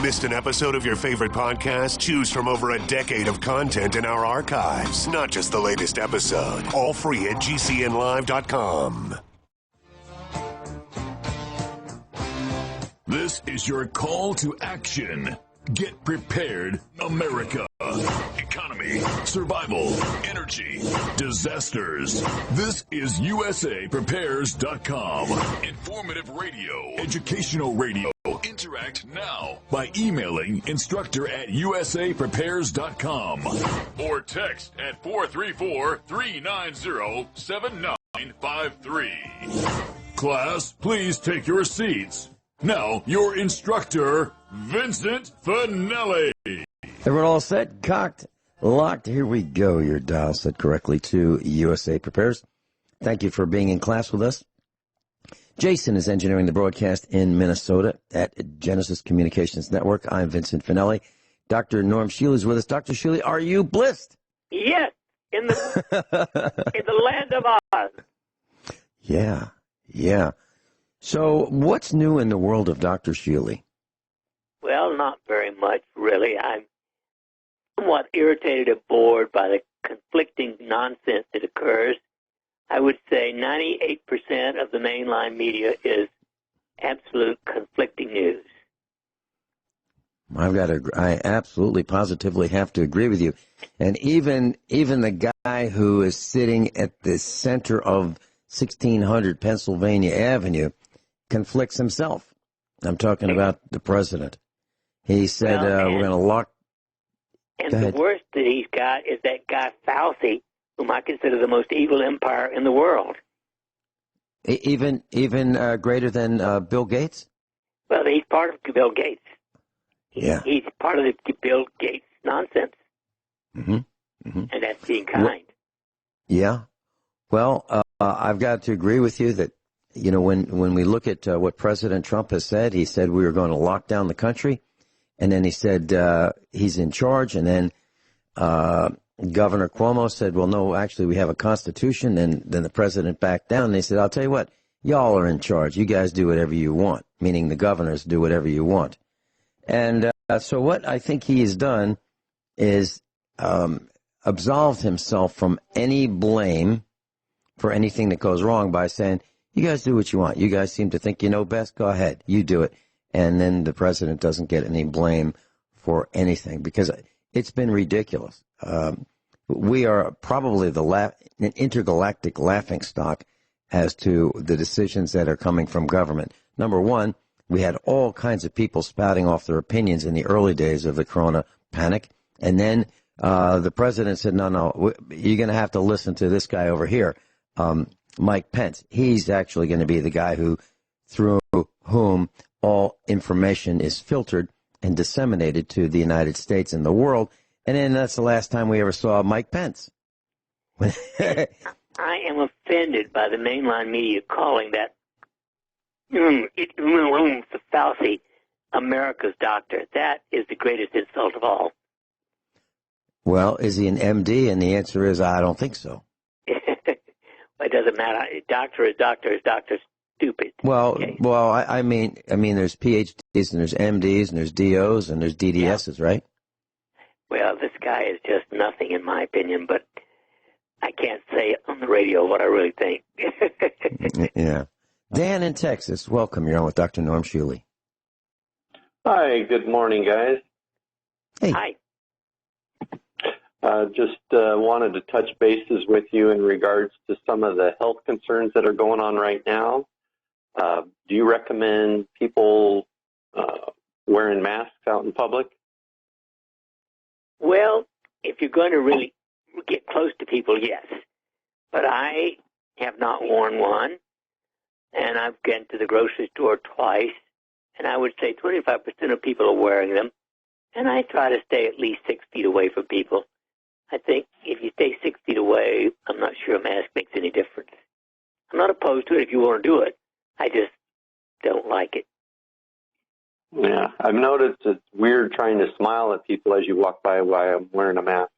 Missed an episode of your favorite podcast? Choose from over a decade of content in our archives, not just the latest episode. All free at GCNlive.com. This is your call to action. Get prepared, America. Economy, survival, energy, disasters. This is USAPrepares.com. Informative radio, educational radio. Interact now by emailing instructor@usaprepares.com or text at 434-390-7953. Class, please take your seats. Now, your instructor, Vincent Finelli. Everyone all set, cocked, locked? Here we go. Your dial set correctly to USA Prepares. Thank you for being in class with us. Jason is engineering the broadcast in Minnesota at Genesis Communications Network. I'm Vincent Finelli. Dr. Norm Shealy is with us. Dr. Shealy, are you blissed? Yes, in the land of Oz. Yeah. So what's new in the world of Dr. Shealy? Well, not very much, really. I'm somewhat irritated and bored by the conflicting nonsense that occurs. I would say 98% of the mainline media is absolute conflicting news. I absolutely positively have to agree with you. And even the guy who is sitting at the center of 1600 Pennsylvania Avenue conflicts himself. I'm talking about the president. He said, we're going to lock. And the worst that he's got is that guy Fauci, whom I consider the most evil empire in the world. Even greater than Bill Gates? Well, he's part of Bill Gates. Yeah. He's part of the Bill Gates nonsense. Mm-hmm. Mm-hmm. And that's being kind. Yeah. Well, I've got to agree with you that, when we look at what President Trump has said, he said we were going to lock down the country. And then he said he's in charge. And then Governor Cuomo said, well, no, actually, we have a constitution. And then the president backed down. And they said, I'll tell you what, y'all are in charge. You guys do whatever you want, meaning the governors do whatever you want. And so what I think he has done is absolved himself from any blame for anything that goes wrong by saying, you guys do what you want. You guys seem to think you know best. Go ahead. You do it. And then the president doesn't get any blame for anything because it's been ridiculous. We are probably an intergalactic laughingstock as to the decisions that are coming from government. Number one, we had all kinds of people spouting off their opinions in the early days of the corona panic. And then the president said, no, you're going to have to listen to this guy over here, Mike Pence. He's actually going to be the guy through whom all information is filtered and disseminated to the United States and the world. And then that's the last time we ever saw Mike Pence. I am offended by the mainline media calling that Fauci America's doctor. That is the greatest insult of all. Well, is he an MD? And the answer is, I don't think so. It doesn't matter. Doctor is stupid. Well, okay. Well, I mean, there's PhDs and there's MDs and there's DOs and there's DDSs, right? Well, this guy is just nothing, in my opinion. But I can't say on the radio what I really think. Yeah. Dan in Texas, welcome. You're on with Dr. Norm Shealy. Hi, good morning, guys. Hey. Hi. Just wanted to touch bases with you in regards to some of the health concerns that are going on right now. Do you recommend people wearing masks out in public? Well, if you're going to really get close to people, yes. But I have not worn one, and I've been to the grocery store twice, and I would say 25% of people are wearing them, and I try to stay at least 6 feet away from people. I think if you stay 6 feet away, I'm not sure a mask makes any difference. I'm not opposed to it if you want to do it. I just don't like it. Yeah, I've noticed it's weird trying to smile at people as you walk by while I'm wearing a mask.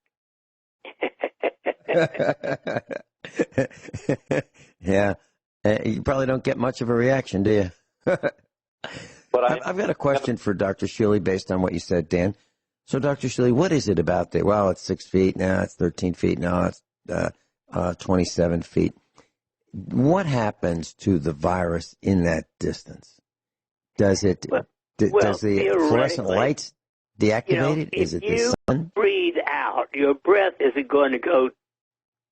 Yeah. You probably don't get much of a reaction, do you? I've got a question for Dr. Shealy based on what you said, Dan. So, Dr. Shealy, what is it about that? Well, it's 6 feet. Now it's 13 feet. Now it's 27 feet. What happens to the virus in that distance? Does it? Does the fluorescent lights deactivate it? Is it the sun? Breathe out, your breath isn't going to go,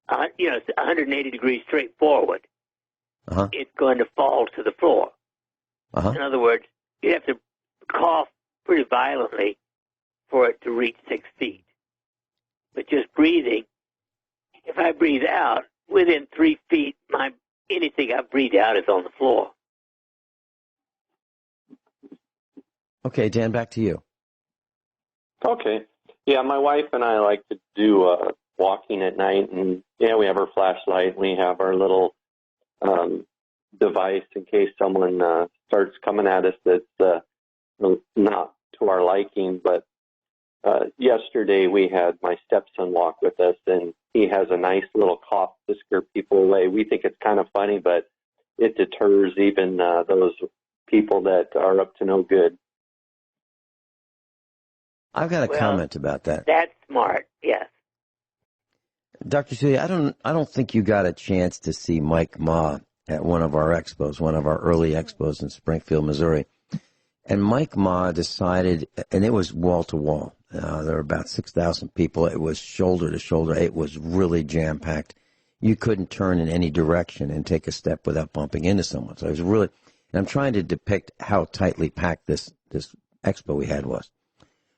180 degrees straight forward. Uh-huh. It's going to fall to the floor. Uh-huh. In other words, you have to cough pretty violently for it to reach 6 feet. But just breathing, if I breathe out, within 3 feet, anything I breathe out is on the floor. Okay, Dan, back to you. Okay. Yeah, my wife and I like to do walking at night, and we have our flashlight, and we have our little device in case someone starts coming at us that's not to our liking. But yesterday we had my stepson walk with us, and he has a nice little cough to scare people away. We think it's kind of funny, but it deters even those people that are up to no good. I've got a comment about that. That's smart, yes. Dr. Shealy, I don't think you got a chance to see Mike Ma at one of our expos, one of our early expos in Springfield, Missouri. And Mike Ma decided, and it was wall to wall. There were about 6,000 people. It was shoulder to shoulder. It was really jam-packed. You couldn't turn in any direction and take a step without bumping into someone. So it was really, and I'm trying to depict how tightly packed this expo we had was.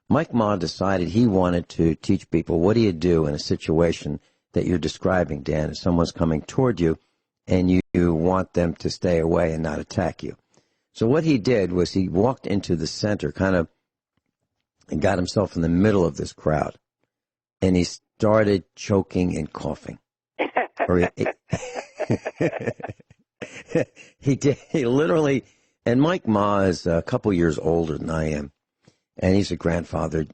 Mike Ma decided he wanted to teach people what do you do in a situation that you're describing, Dan, if someone's coming toward you and you want them to stay away and not attack you. So what he did was he walked into the center and got himself in the middle of this crowd, and he started choking and coughing. He literally, and Mike Ma is a couple years older than I am. And he's a grandfatherly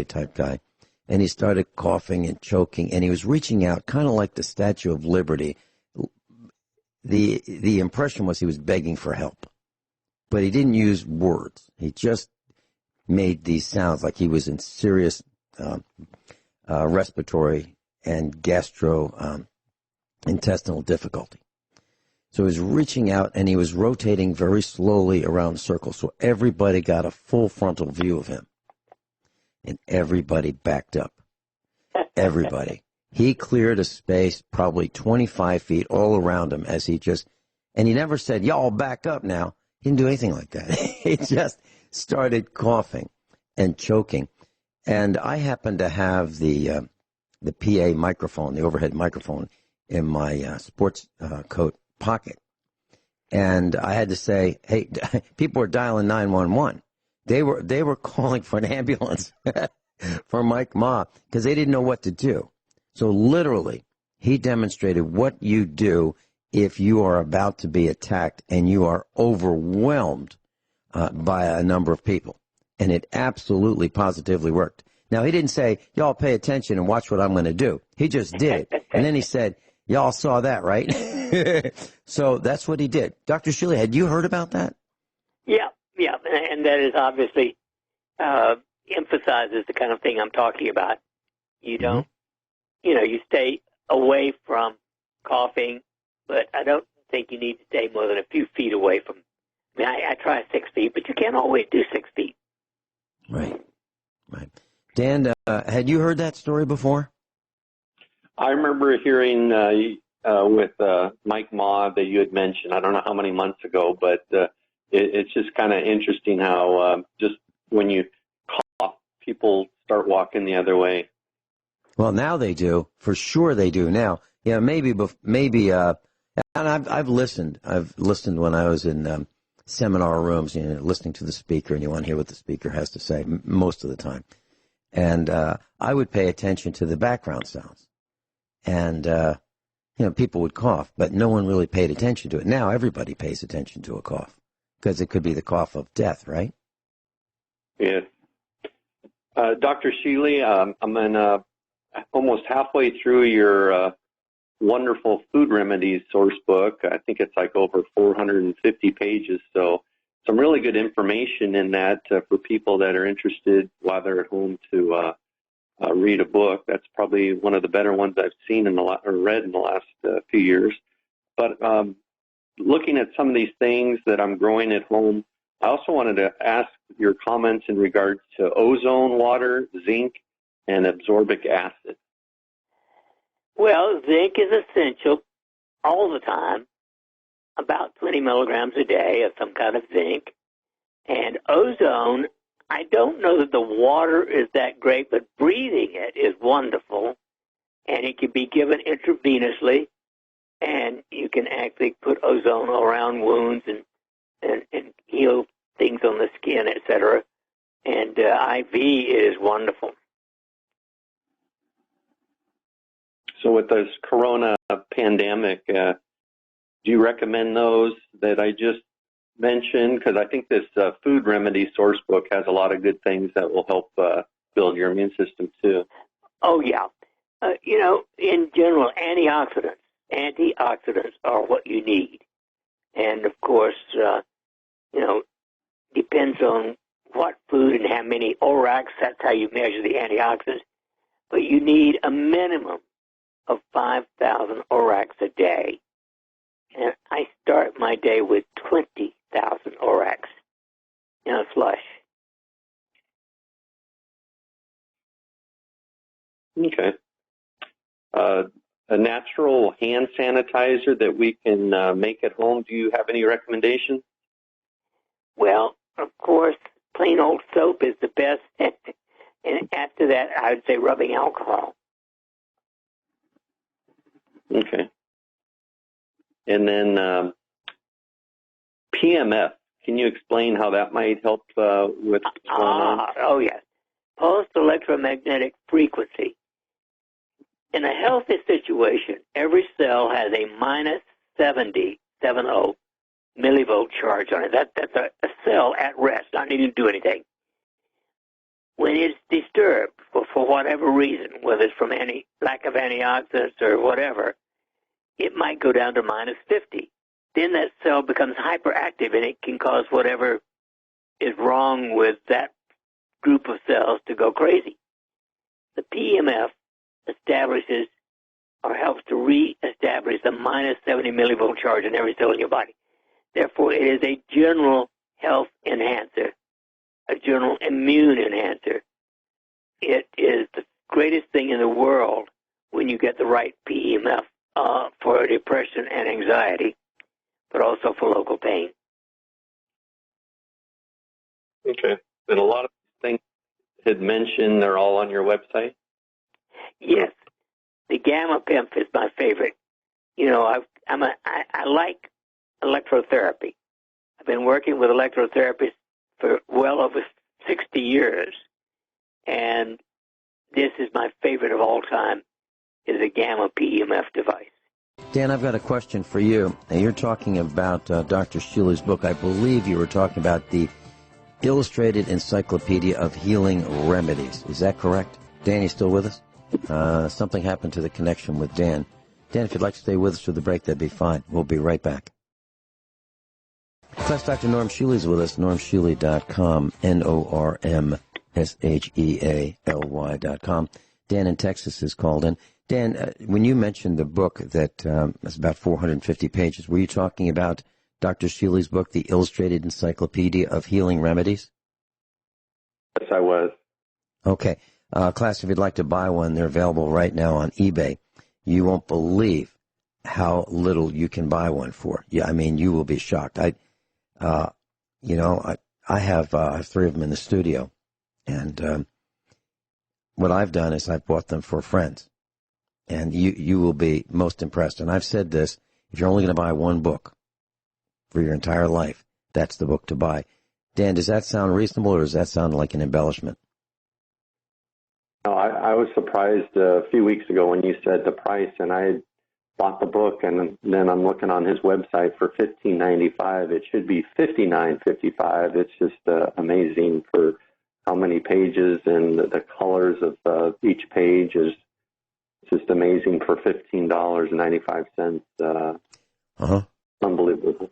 type guy. And he started coughing and choking, and he was reaching out, kind of like the Statue of Liberty. The impression was he was begging for help. But he didn't use words. He just made these sounds like he was in serious respiratory and gastrointestinal difficulty. So he was reaching out, and he was rotating very slowly around the circle, so everybody got a full frontal view of him. And everybody backed up. Everybody. He cleared a space probably 25 feet all around him as he and he never said, y'all back up now. He didn't do anything like that. He just started coughing and choking. And I happened to have the PA microphone, the overhead microphone, in my sports coat pocket. And I had to say, hey, people were dialing 911. They were calling for an ambulance for Mike Ma because they didn't know what to do. So literally, he demonstrated what you do if you are about to be attacked and you are overwhelmed by a number of people. And it absolutely, positively worked. Now, he didn't say, y'all pay attention and watch what I'm going to do. He just did it. And then he said, y'all saw that, right? So that's what he did. Dr. Shealy, had you heard about that? Yeah. And that is obviously emphasizes the kind of thing I'm talking about. You don't, you stay away from coughing, but I don't think you need to stay more than a few feet away from. I try 6 feet, but you can't always do 6 feet. Right. Dan, had you heard that story before? I remember hearing with Mike Ma that you had mentioned, I don't know how many months ago, but it's just kind of interesting how just when you cough, people start walking the other way. Well, now they do. For sure they do now. Yeah, maybe, and I've listened. I've listened when I was in seminar rooms, listening to the speaker, and you want to hear what the speaker has to say most of the time. And I would pay attention to the background sounds. And, people would cough, but no one really paid attention to it. Now everybody pays attention to a cough because it could be the cough of death, right? Yes. Dr. Shealy, I'm in almost halfway through your wonderful food remedies source book. I think it's like over 450 pages. So some really good information in that for people that are interested while they're at home to read a book. That's probably one of the better ones I've seen or read in the last few years. But looking at some of these things that I'm growing at home, I also wanted to ask your comments in regards to ozone water, zinc, and absorbic acid. Well, zinc is essential all the time, about 20 milligrams a day of some kind of zinc. And ozone, I don't know that the water is that great, but breathing it is wonderful. And it can be given intravenously, and you can actually put ozone around wounds and heal things on the skin, etc. And IV is wonderful. So with this corona pandemic, do you recommend those that I just mentioned? Because I think this food remedy source book has a lot of good things that will help build your immune system too. Oh, yeah. In general, antioxidants are what you need. And, of course, depends on what food and how many ORACs. That's how you measure the antioxidants. But you need a minimum of 5,000 ORACs a day. And I start my day with 20,000 ORACs in a flush. Okay. A natural hand sanitizer that we can make at home. Do you have any recommendations? Well, of course, plain old soap is the best. And after that, I would say rubbing alcohol. Okay. And then PMF. Can you explain how that might help with what's going on? Oh, yes. Pulsed electromagnetic frequency. In a healthy situation, every cell has a minus 70 millivolt charge on it. That's a cell at rest, not needing to do anything. When it's disturbed for whatever reason, whether it's from any lack of antioxidants or whatever, it might go down to minus 50. Then that cell becomes hyperactive, and it can cause whatever is wrong with that group of cells to go crazy. The PMF establishes or helps to re-establish the minus 70 millivolt charge in every cell in your body. Therefore, it is a general health enhancer, a general immune enhancer. It is the greatest thing in the world when you get the right PMF for depression and anxiety, but also for local pain. Okay. And a lot of things had mentioned, they're all on your website? Yes. The Gamma Pimp is my favorite. I like electrotherapy. I've been working with electrotherapists for well over 60 years, and this is my favorite of all time, is a Gamma PEMF device. Dan, I've got a question for you. You're talking about Dr. Shealy's book. I believe you were talking about the Illustrated Encyclopedia of Healing Remedies. Is that correct? Dan, you still with us? Something happened to the connection with Dan. Dan, if you'd like to stay with us through the break, that'd be fine. We'll be right back. Class Dr. Norm Shealy's with us, normshealy.com, NORMSHEALY.com. Dan in Texas is called in. Dan, when you mentioned the book that is about 450 pages, were you talking about Dr. Shealy's book, The Illustrated Encyclopedia of Healing Remedies? Yes, I was. Okay. Class, if you'd like to buy one, they're available right now on eBay. You won't believe how little you can buy one for. Yeah, I mean, you will be shocked. I have 3 of them in the studio, and what I've done is I've bought them for friends, and you will be most impressed. And I've said this: if you're only going to buy one book for your entire life, that's the book to buy. Dan, does that sound reasonable, or does that sound like an embellishment? No, I was surprised a few weeks ago when you said the price, and I bought the book, and then I'm looking on his website for $15.95. It should be $59.55. It's just amazing for how many pages, and the colors of each page is just amazing for $15.95. Unbelievable.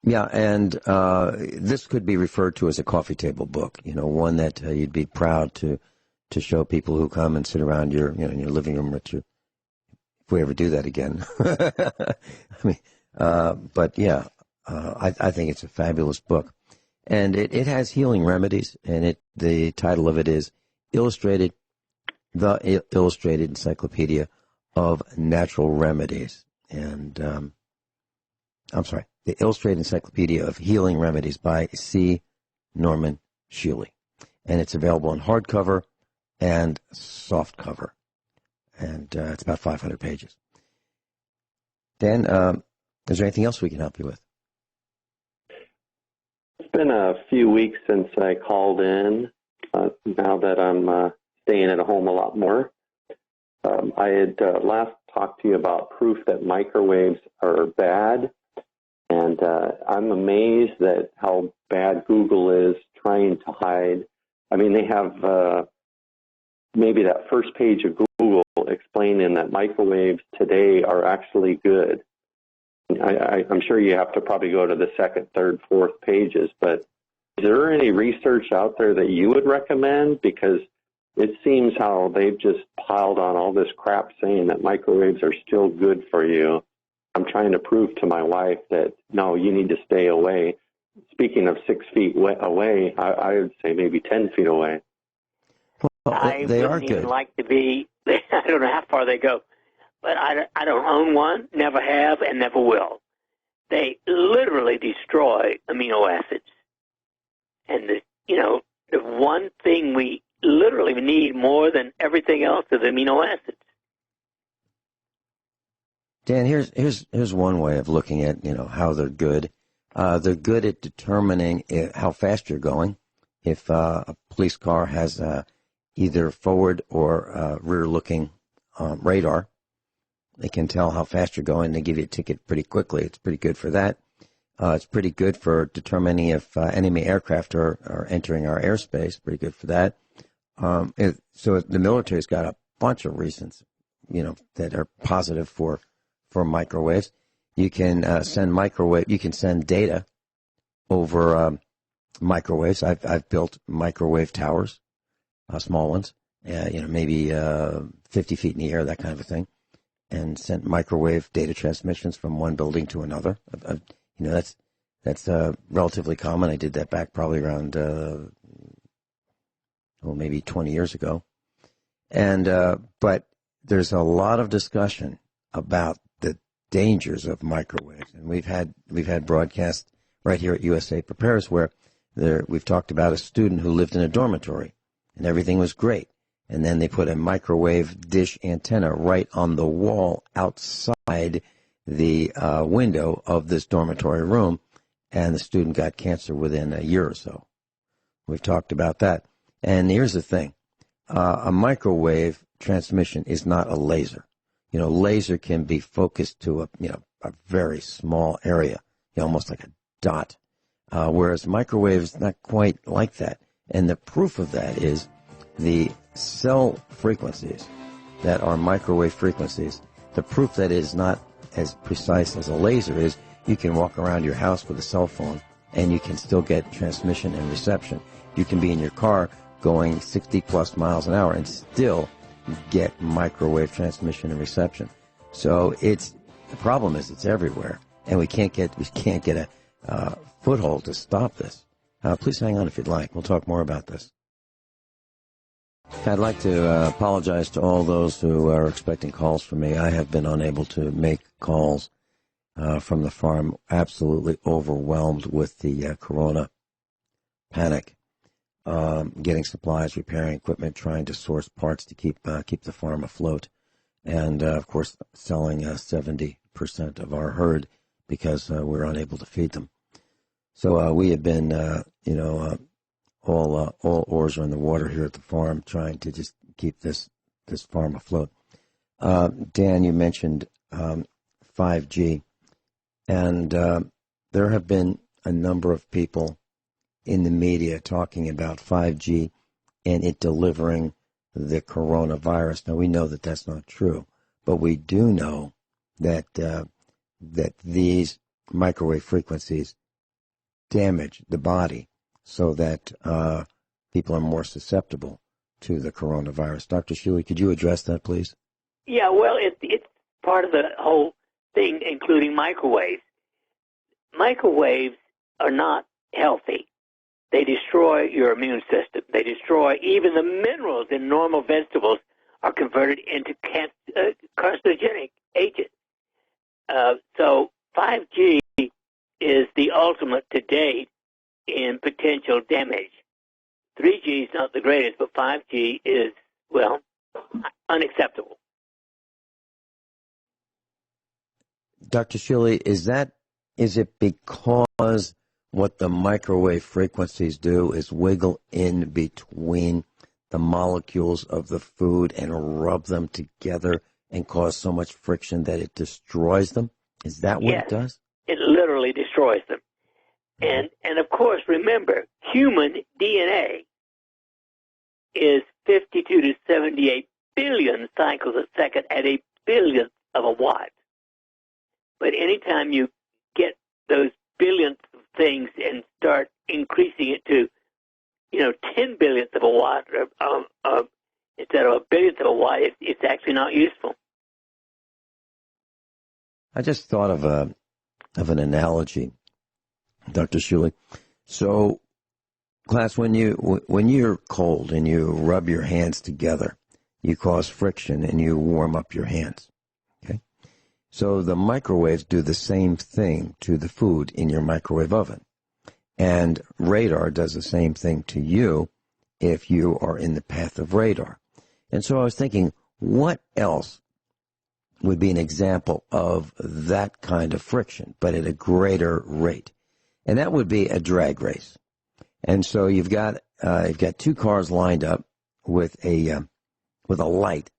Yeah, and this could be referred to as a coffee table book. One that you'd be proud to show people who come and sit around your in your living room if we ever do that again. I mean, but yeah, I think it's a fabulous book, and it has healing remedies, and the title of it is the Illustrated Encyclopedia of Natural Remedies, and I'm sorry, the Illustrated Encyclopedia of Healing Remedies by C. Norman Shealy, and it's available in hardcover and softcover, and it's about 500 pages. Dan, is there anything else we can help you with? It's been a few weeks since I called in, now that I'm staying at home a lot more. I had last talked to you about proof that microwaves are bad, and I'm amazed at how bad Google is trying to hide. I mean, they have maybe that first page of Google explaining that microwaves today are actually good. I'm sure you have to probably go to the second, third, fourth pages, but is there any research out there that you would recommend? Because it seems how they've just piled on all this crap saying that microwaves are still good for you. I'm trying to prove to my wife that, no, you need to stay away. Speaking of 6 feet away, I would say maybe 10 feet away. I wouldn't even like to be, I don't know how far they go, but I don't own one, never have, and never will. They literally destroy amino acids. And, the one thing we literally need more than everything else is amino acids. Dan, here's one way of looking at, how they're good. They're good at determining how fast you're going. If a police car has either forward or rear-looking radar, they can tell how fast you're going. They give you a ticket pretty quickly. It's pretty good for that. It's pretty good for determining if enemy aircraft are entering our airspace. Pretty good for that. So the military's got a bunch of reasons, that are positive for microwaves. You can send data over microwaves. I've built microwave towers, small ones, maybe 50 feet in the air, that kind of a thing, and sent microwave data transmissions from one building to another. That's relatively common. I did that back probably around maybe 20 years ago. And but there's a lot of discussion about the dangers of microwaves, and we've had broadcasts right here at USA Prepares where we've talked about a student who lived in a dormitory, and everything was great, and then they put a microwave dish antenna right on the wall outside the window of this dormitory room, and the student got cancer within a year or so. We've talked about that. And here's the thing. A microwave transmission is not a laser. Laser can be focused to a very small area, almost like a dot. Whereas microwave is not quite like that. And the proof of that is the cell frequencies that are microwave frequencies. The proof that it is not as precise as a laser is you can walk around your house with a cell phone and you can still get transmission and reception. You can be in your car going 60 plus miles an hour and still get microwave transmission and reception. So the problem is it's everywhere, and we can't get a foothold to stop this. Please hang on if you'd like. We'll talk more about this. I'd like to apologize to all those who are expecting calls from me. I have been unable to make calls from the farm, absolutely overwhelmed with the corona panic. Getting supplies, repairing equipment, trying to source parts to keep the farm afloat, and of course selling 70% of our herd because we're unable to feed them. So we have been, all oars are in the water here at the farm, trying to just keep this farm afloat. Dan, you mentioned 5G, and there have been a number of people in the media talking about 5G and it delivering the coronavirus. Now, we know that that's not true, but we do know that that these microwave frequencies damage the body so that people are more susceptible to the coronavirus. Dr. Shealy, could you address that, please? Yeah, well, it's part of the whole thing, including microwaves. Microwaves are not healthy. They destroy your immune system. They destroy even the minerals in normal vegetables are converted into carcinogenic agents. So 5G is the ultimate to date in potential damage. 3G is not the greatest, but 5G is, well, unacceptable. Dr. Shealy, is it because what the microwave frequencies do is wiggle in between the molecules of the food and rub them together and cause so much friction that it destroys them? Is that what it does? It literally destroys them. And of course, remember, human DNA is 52 to 78 billion cycles a second at a billionth of a watt. But anytime you get those billionths of things and start increasing it to, 10 billionths of a watt instead of a billionth of a watt, it's actually not useful. I just thought of an analogy, Dr. Shealy. So, class, when you're cold and you rub your hands together, you cause friction and you warm up your hands. Okay? So the microwaves do the same thing to the food in your microwave oven. And radar does the same thing to you if you are in the path of radar. And so I was thinking, what else would be an example of that kind of friction, but at a greater rate? And that would be a drag race. And so you've got two cars lined up with a light,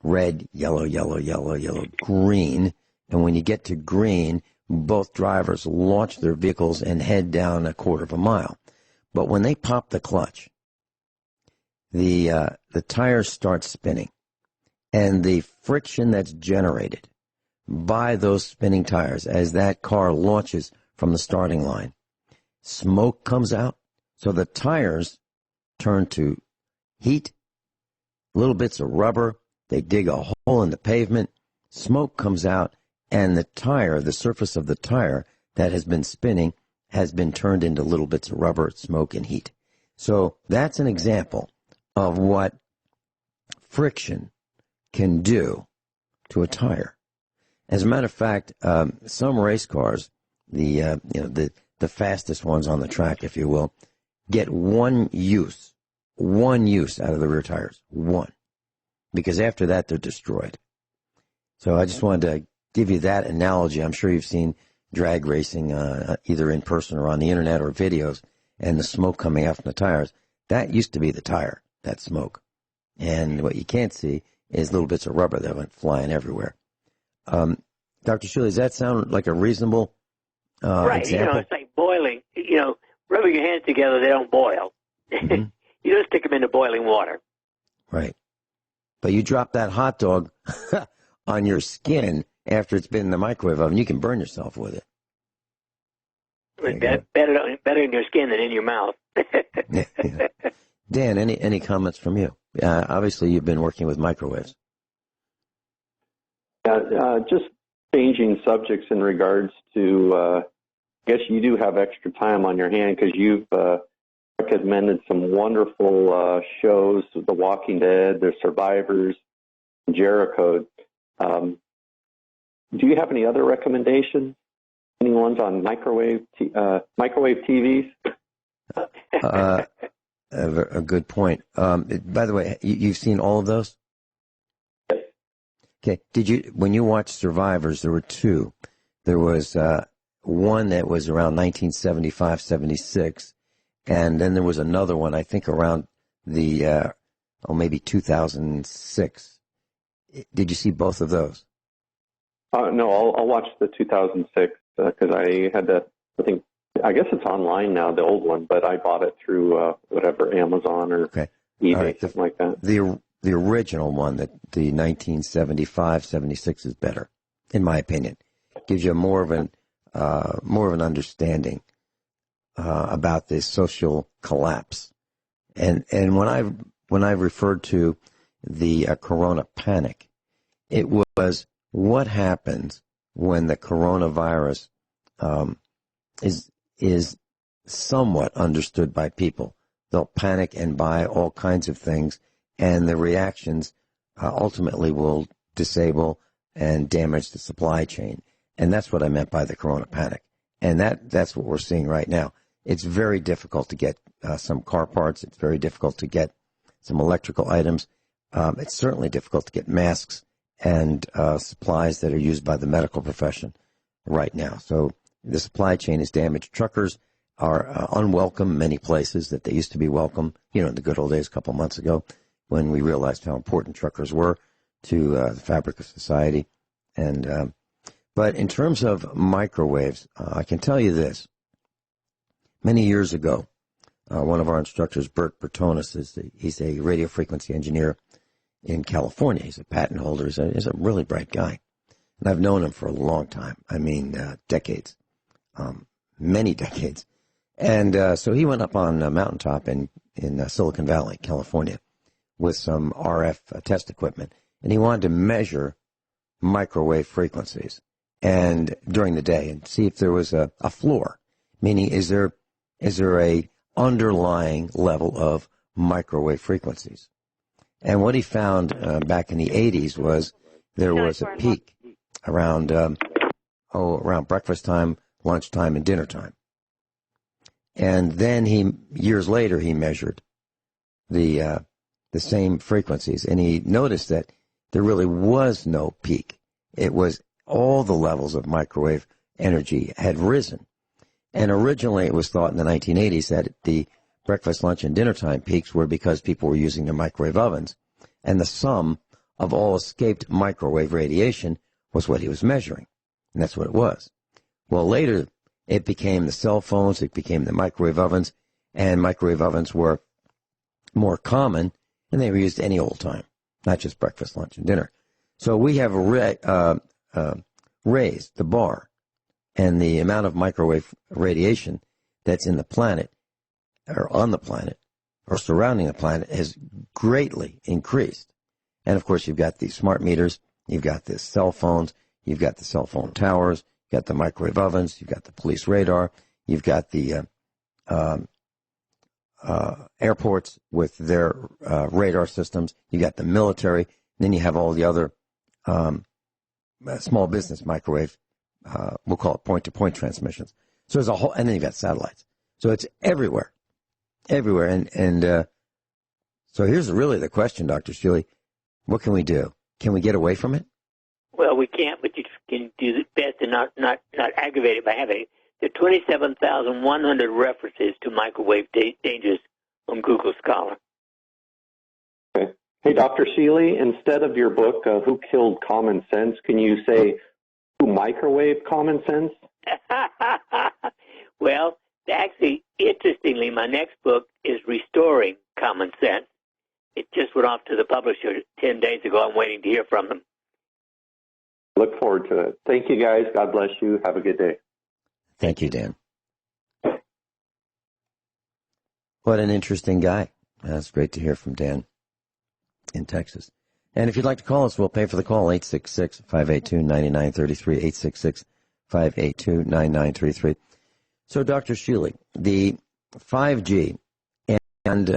red, yellow, green. And when you get to green, both drivers launch their vehicles and head down a quarter of a mile. But when they pop the clutch, the tires start spinning. And the friction that's generated by those spinning tires as that car launches from the starting line, smoke comes out. So the tires turn to heat, little bits of rubber. They dig a hole in the pavement. Smoke comes out, and the surface of the tire that has been spinning has been turned into little bits of rubber, smoke, and heat. So that's an example of what friction can do to a tire. As a matter of fact, some race cars, the fastest ones on the track, if you will, get one use out of the rear tires, one, because after that they're destroyed. So I just wanted to give you that analogy. I'm sure you've seen drag racing either in person or on the internet or videos, and the smoke coming out from the tires. That used to be the tire, that smoke. And what you can't see is little bits of rubber that went flying everywhere. Dr. Shealy, does that sound like a reasonable right, example? It's like boiling. Rubbing your hands together, they don't boil. Mm-hmm. You don't stick them into boiling water. Right. But you drop that hot dog on your skin after it's been in the microwave oven, you can burn yourself with it. Better in your skin than in your mouth. Yeah. Dan, any comments from you? Obviously, you've been working with microwaves. Just changing subjects in regards to, I guess you do have extra time on your hand because you've recommended some wonderful shows, The Walking Dead, The Survivors, Jericho. Do you have any other recommendations? Any ones on microwave TVs? A good point. By the way, you've seen all of those? Yes. Okay. When you watched Survivors, there were two. There was one that was around 1975, 76, and then there was another one, I think, around maybe 2006. Did you see both of those? No, I'll watch the 2006 because I had that. I guess it's online now, the old one, but I bought it through whatever, Amazon or eBay, something like that. The original one, the 1975, 76 is better, in my opinion. Gives you more of more of an understanding about this social collapse. And when I referred to the corona panic, it was what happens when the coronavirus is somewhat understood by people. They'll panic and buy all kinds of things, and the reactions ultimately will disable and damage the supply chain. And that's what I meant by the corona panic. And that's what we're seeing right now. It's very difficult to get some car parts. It's very difficult to get some electrical items. It's certainly difficult to get masks and supplies that are used by the medical profession right now. So the supply chain is damaged. Truckers are unwelcome in many places that they used to be welcome, in the good old days a couple months ago when we realized how important truckers were to the fabric of society. And but in terms of microwaves, I can tell you this. Many years ago, one of our instructors, Bert Bertonis, he's a radio frequency engineer in California. He's a patent holder. He's a really bright guy. And I've known him for a long time. I mean, decades, many decades. And so he went up on a mountaintop in Silicon Valley, California, with some RF test equipment. And he wanted to measure microwave frequencies and during the day and see if there was a floor, meaning is there a underlying level of microwave frequencies. And what he found back in the 80s was there was a peak around breakfast time, lunchtime, and dinner time. And then years later, he measured the same frequencies, and he noticed that there really was no peak. It was all the levels of microwave energy had risen. And originally it was thought in the 1980s that the breakfast, lunch, and dinner time peaks were because people were using their microwave ovens. And the sum of all escaped microwave radiation was what he was measuring. And that's what it was. Well, later it became the cell phones, it became the microwave ovens, and microwave ovens were more common, and they were used any old time, not just breakfast, lunch, and dinner. So we have raised the bar, and the amount of microwave radiation that's in the planet, or on the planet, or surrounding the planet has greatly increased. And of course, you've got these smart meters, you've got the cell phones, you've got the cell phone towers, you've got the microwave ovens, you've got the police radar, you've got the airports with their radar systems, you've got the military, and then you have all the other small business microwave, we'll call it point-to-point transmissions. So there's a whole, and then you've got satellites. So it's everywhere. Everywhere. And so here's really the question, Dr. Shealy. What can we do? Can we get away from it? Well, we can't, but you can do the best and not aggravate it by having it. There are 27,100 references to microwave dangers on Google Scholar. Okay. Hey, Dr. Shealy, instead of your book, Who Killed Common Sense, can you say Who Microwaved Common Sense? Well, actually, interestingly, my next book is Restoring Common Sense. It just went off to the publisher 10 days ago. I'm waiting to hear from them. Look forward to it. Thank you, guys. God bless you. Have a good day. Thank you, Dan. What an interesting guy. That's great to hear from Dan in Texas. And if you'd like to call us, we'll pay for the call, 866-582-9933, 866-582-9933. So, Dr. Shealy, the 5G and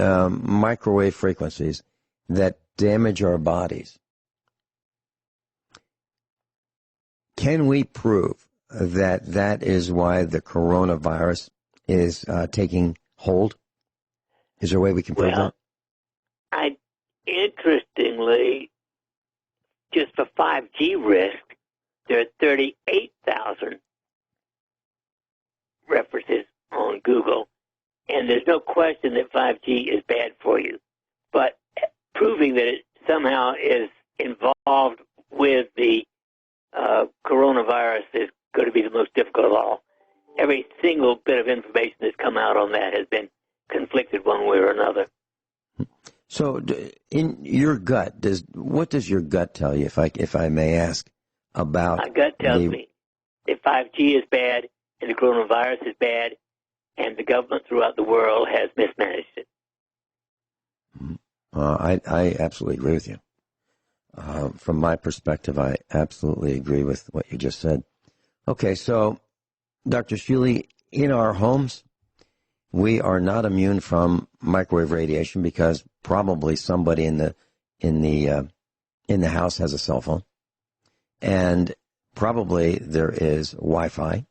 microwave frequencies that damage our bodies, can we prove that that is why the coronavirus is taking hold? Is there a way we can prove that? Interestingly, just for 5G risk, there are 38,000 references on Google, and there's no question that 5G is bad for you. But proving that it somehow is involved with the coronavirus is going to be the most difficult of all. Every single bit of information that's come out on that has been conflicted one way or another. So, in your gut, what does your gut tell you, if I may ask, about? My gut tells me that 5G is bad and the coronavirus is bad, and the government throughout the world has mismanaged it. I absolutely agree with you. From my perspective, I absolutely agree with what you just said. Okay, so Dr. Shealy, in our homes, we are not immune from microwave radiation because probably somebody in the house has a cell phone, and probably there is Wi-Fi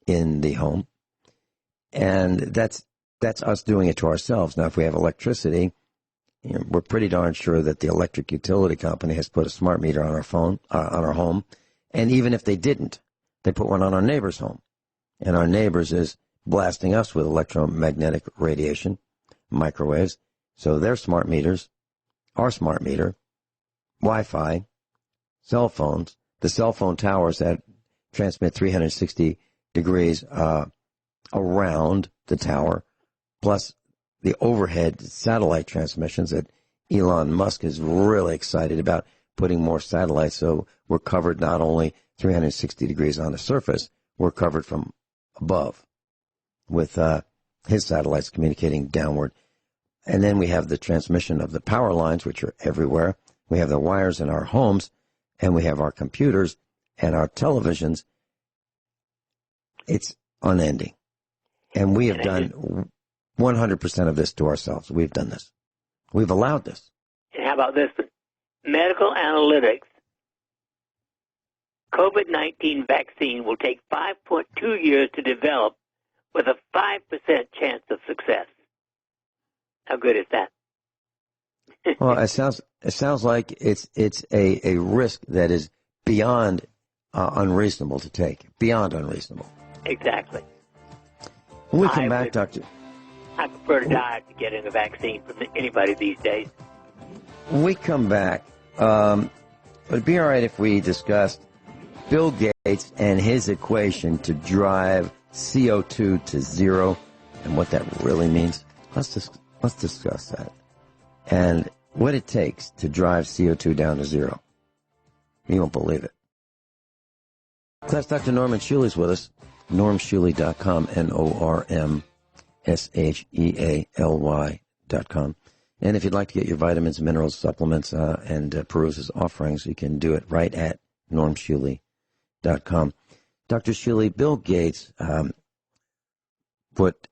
in the home, and that's us doing it to ourselves. Now, if we have electricity, we're pretty darn sure that the electric utility company has put a smart meter on our phone, on our home, and even if they didn't, they put one on our neighbor's home, and our neighbor's is blasting us with electromagnetic radiation, microwaves. So their smart meters, our smart meter, Wi-Fi, cell phones, the cell phone towers that transmit 360 degrees around the tower, plus the overhead satellite transmissions that Elon Musk is really excited about, putting more satellites so we're covered not only 360 degrees on the surface, we're covered from above with his satellites communicating downward. And then we have the transmission of the power lines, which are everywhere. We have the wires in our homes, and we have our computers and our televisions. It's unending. And we have done 100% of this to ourselves. We've done this. We've allowed this. And how about this? Medical analytics. COVID-19 vaccine will take 5.2 years to develop with a 5% chance of success. How good is that? Well, it sounds like it's a risk that is beyond unreasonable to take. Beyond unreasonable. Exactly. When we come back, Doctor. I prefer to die to getting a vaccine from anybody these days. When we come back, would it be all right if we discussed Bill Gates and his equation to drive CO2 to zero and what that really means? Let's discuss that. And what it takes to drive CO2 down to zero. You won't believe it. Class Dr. Norman Shealy's with us. NormShealy.com, NormShealy.com. And if you'd like to get your vitamins, minerals, supplements, and peruse his offerings, you can do it right at NormShealy.com. Dr. Shealy, Bill Gates put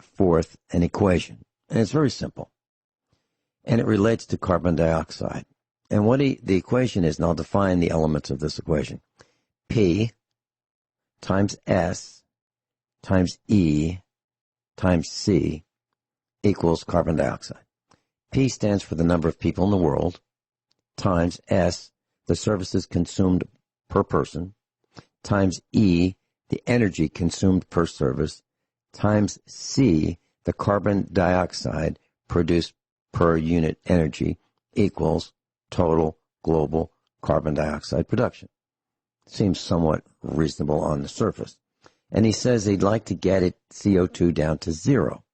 forth an equation, and it's very simple. And it relates to carbon dioxide. And the equation is, and I'll define the elements of this equation. P times S times E times C equals carbon dioxide. P stands for the number of people in the world, times S, the services consumed per person, times E, the energy consumed per service, times C, the carbon dioxide produced per unit energy, equals total global carbon dioxide production. Seems somewhat reasonable on the surface. And he says he'd like to get it CO2 down to zero.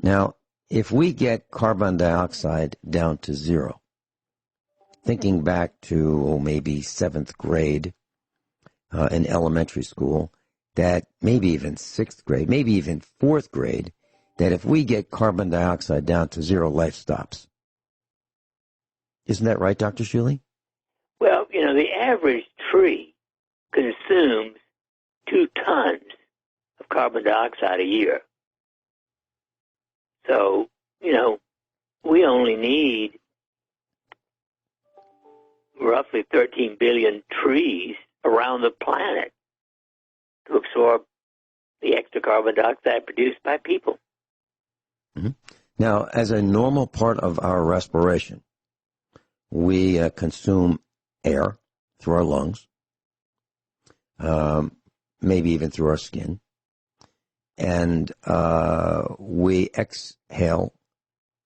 Now, if we get carbon dioxide down to zero, thinking back to maybe 7th grade in elementary school, that maybe even 6th grade, maybe even 4th grade, that if we get carbon dioxide down to zero, life stops. Isn't that right, Dr. Shealy? Well, the average tree consumes 2 tons of carbon dioxide a year. So, we only need roughly 13 billion trees around the planet to absorb the extra carbon dioxide produced by people. Mm-hmm. Now, as a normal part of our respiration, we consume air through our lungs, maybe even through our skin, and we exhale.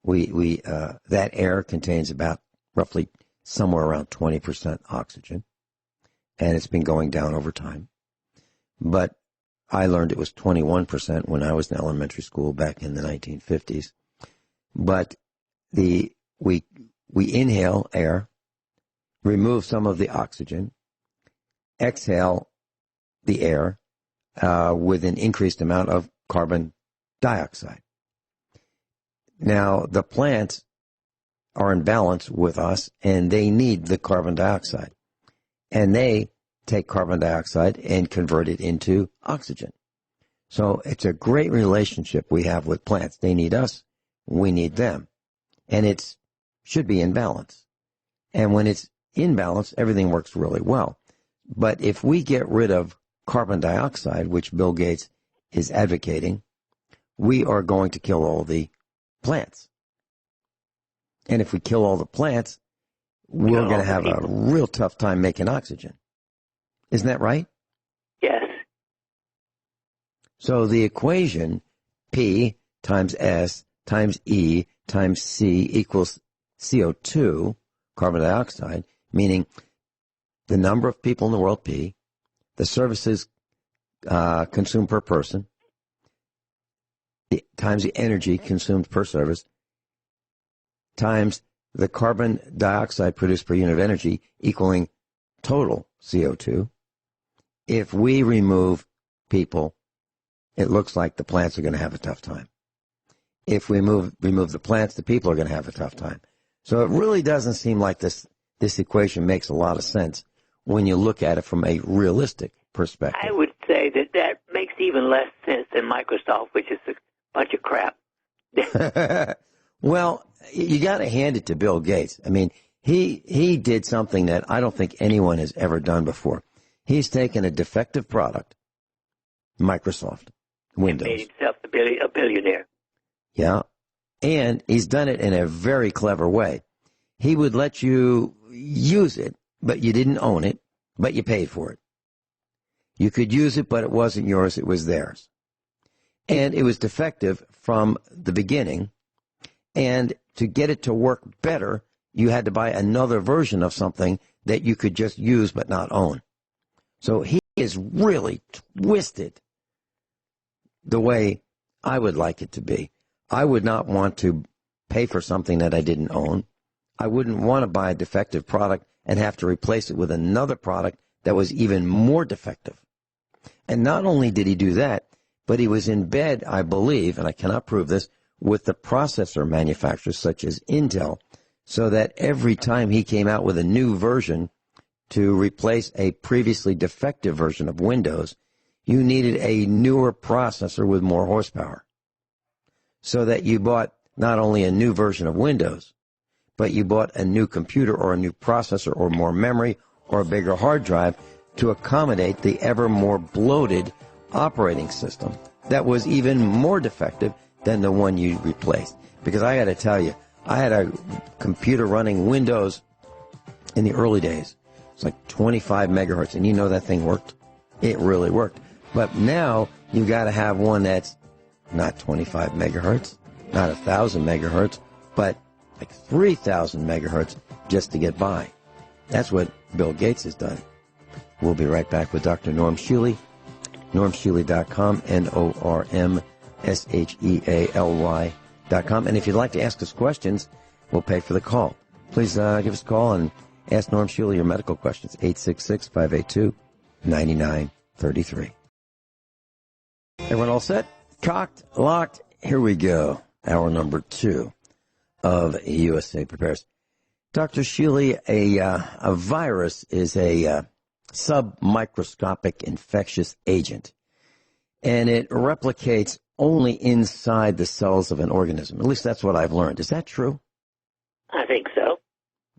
That air contains about roughly somewhere around 20% oxygen, and it's been going down over time. But I learned it was 21% when I was in elementary school back in the 1950s. But we inhale air, remove some of the oxygen, exhale the air with an increased amount of carbon dioxide. Now, the plants are in balance with us, and they need the carbon dioxide. And they take carbon dioxide and convert it into oxygen. So it's a great relationship we have with plants. They need us, we need them. And it should be in balance. And when it's in balance, everything works really well. But if we get rid of carbon dioxide, which Bill Gates is advocating, we are going to kill all the plants. And if we kill all the plants, we're going to have a real tough time making oxygen. Isn't that right? Yes. So the equation P times S times E times C equals CO2, carbon dioxide, meaning the number of people in the world, P, the services consumed per person, times the energy consumed per service, times the carbon dioxide produced per unit of energy equaling total CO2. If we remove people, it looks like the plants are going to have a tough time. If we remove the plants, the people are going to have a tough time. So it really doesn't seem like this equation makes a lot of sense when you look at it from a realistic perspective. I would say that makes even less sense than Microsoft, which is a bunch of crap. Well, you got to hand it to Bill Gates. I mean, he did something that I don't think anyone has ever done before. He's taken a defective product, Microsoft, Windows. And made himself a billionaire. Yeah. And he's done it in a very clever way. He would let you use it, but you didn't own it, but you paid for it. You could use it, but it wasn't yours, it was theirs. And it was defective from the beginning. And to get it to work better, you had to buy another version of something that you could just use but not own. So he is really twisted the way I would like it to be. I would not want to pay for something that I didn't own. I wouldn't want to buy a defective product and have to replace it with another product that was even more defective. And not only did he do that, but he was in bed, I believe, and I cannot prove this, with the processor manufacturers such as Intel, so that every time he came out with a new version to replace a previously defective version of Windows, you needed a newer processor with more horsepower. So that you bought not only a new version of Windows, but you bought a new computer or a new processor or more memory or a bigger hard drive to accommodate the ever more bloated operating system that was even more defective than the one you replaced. Because I got to tell you, I had a computer running Windows in the early days. It's like 25 megahertz, and you know that thing worked. It really worked. But now you got to have one that's not 25 megahertz, not 1,000 megahertz, but like 3,000 megahertz just to get by. That's what Bill Gates has done. We'll be right back with Dr. Norm Shealy, normshealy.com, NORMSHEALY.com. And if you'd like to ask us questions, we'll pay for the call. Please give us a call and ask Norm Shealy your medical questions, 866-582-9933. Everyone all set? Cocked, locked, here we go. Hour number 2 of USA Prepares. Dr. Shealy, a virus is a submicroscopic infectious agent, and it replicates only inside the cells of an organism. At least that's what I've learned. Is that true? I think so.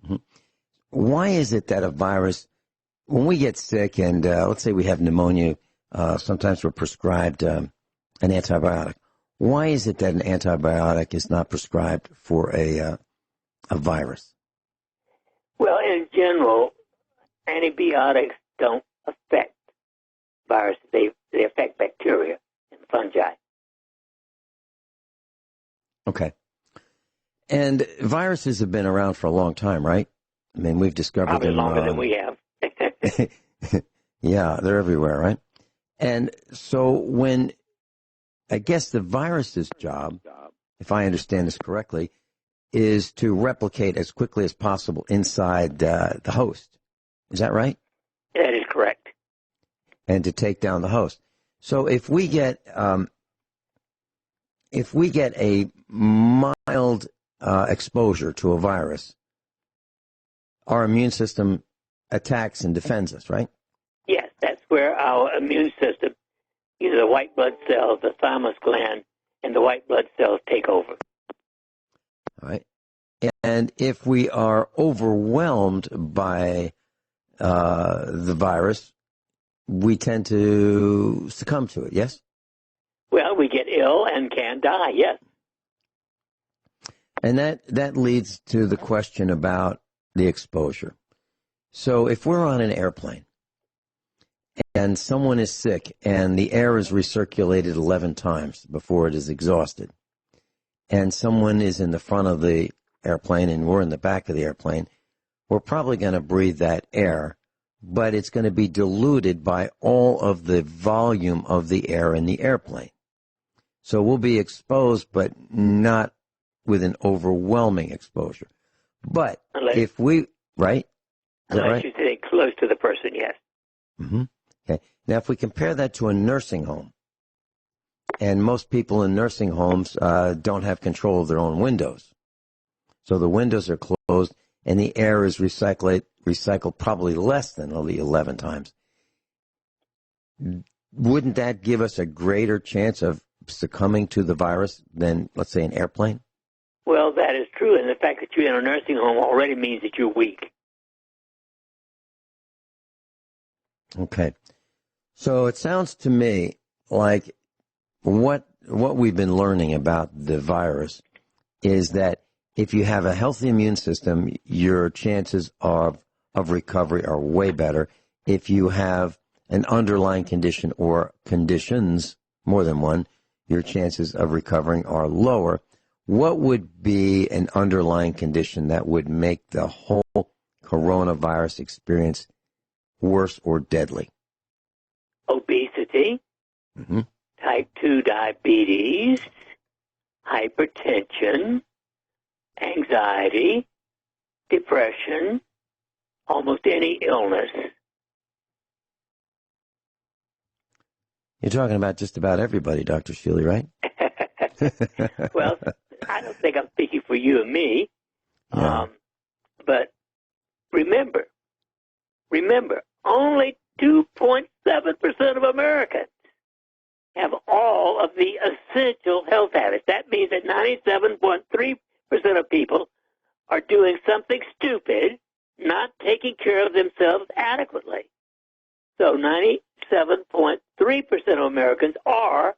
Mm-hmm. Why is it that a virus, when we get sick and let's say we have pneumonia, sometimes we're prescribed an antibiotic. Why is it that an antibiotic is not prescribed for a virus? Well, in general, antibiotics don't affect viruses. They affect bacteria and fungi. Okay. And viruses have been around for a long time, right? I mean, we've discovered Probably them longer than we have. Yeah, they're everywhere, right? And so when, I guess the virus's job, if I understand this correctly, is to replicate as quickly as possible inside the host. Is that right? That is correct. and to take down the host. So if we get a mild exposure to a virus, our immune system attacks and defends us, right? Yes, that's where our immune system, either the white blood cells, the thymus gland, and the white blood cells take over. All right. And if we are overwhelmed by the virus, we tend to succumb to it, yes? Well, we get ill and can die, yes. And that leads to the question about the exposure. So if we're on an airplane and someone is sick and the air is recirculated 11 times before it is exhausted, and someone is in the front of the airplane and we're in the back of the airplane, we're probably going to breathe that air, but it's going to be diluted by all of the volume of the air in the airplane. So we'll be exposed, but not with an overwhelming exposure. But if we, right? Unless you stay close to the person, yes. Mm-hmm. Okay. Now, if we compare that to a nursing home, and most people in nursing homes don't have control of their own windows. So the windows are closed, and the air is recycled probably less than the 11 times. Wouldn't that give us a greater chance of succumbing to the virus than, let's say, an airplane? Well, that is true, and the fact that you're in a nursing home already means that you're weak. Okay. So it sounds to me like what we've been learning about the virus is that if you have a healthy immune system, your chances of recovery are way better. If you have an underlying condition or conditions, more than one, your chances of recovering are lower. What would be an underlying condition that would make the whole coronavirus experience worse or deadly? Obesity, Mm-hmm. type 2 diabetes, hypertension, anxiety, depression, almost any illness. You're talking about just about everybody, Dr. Shealy, right? Well, I don't think I'm speaking for you and me. Yeah. But remember, only 2.7% of Americans have all of the essential health habits. That means that 97.3% of people are doing something stupid, not taking care of themselves adequately. So 97.3% of Americans are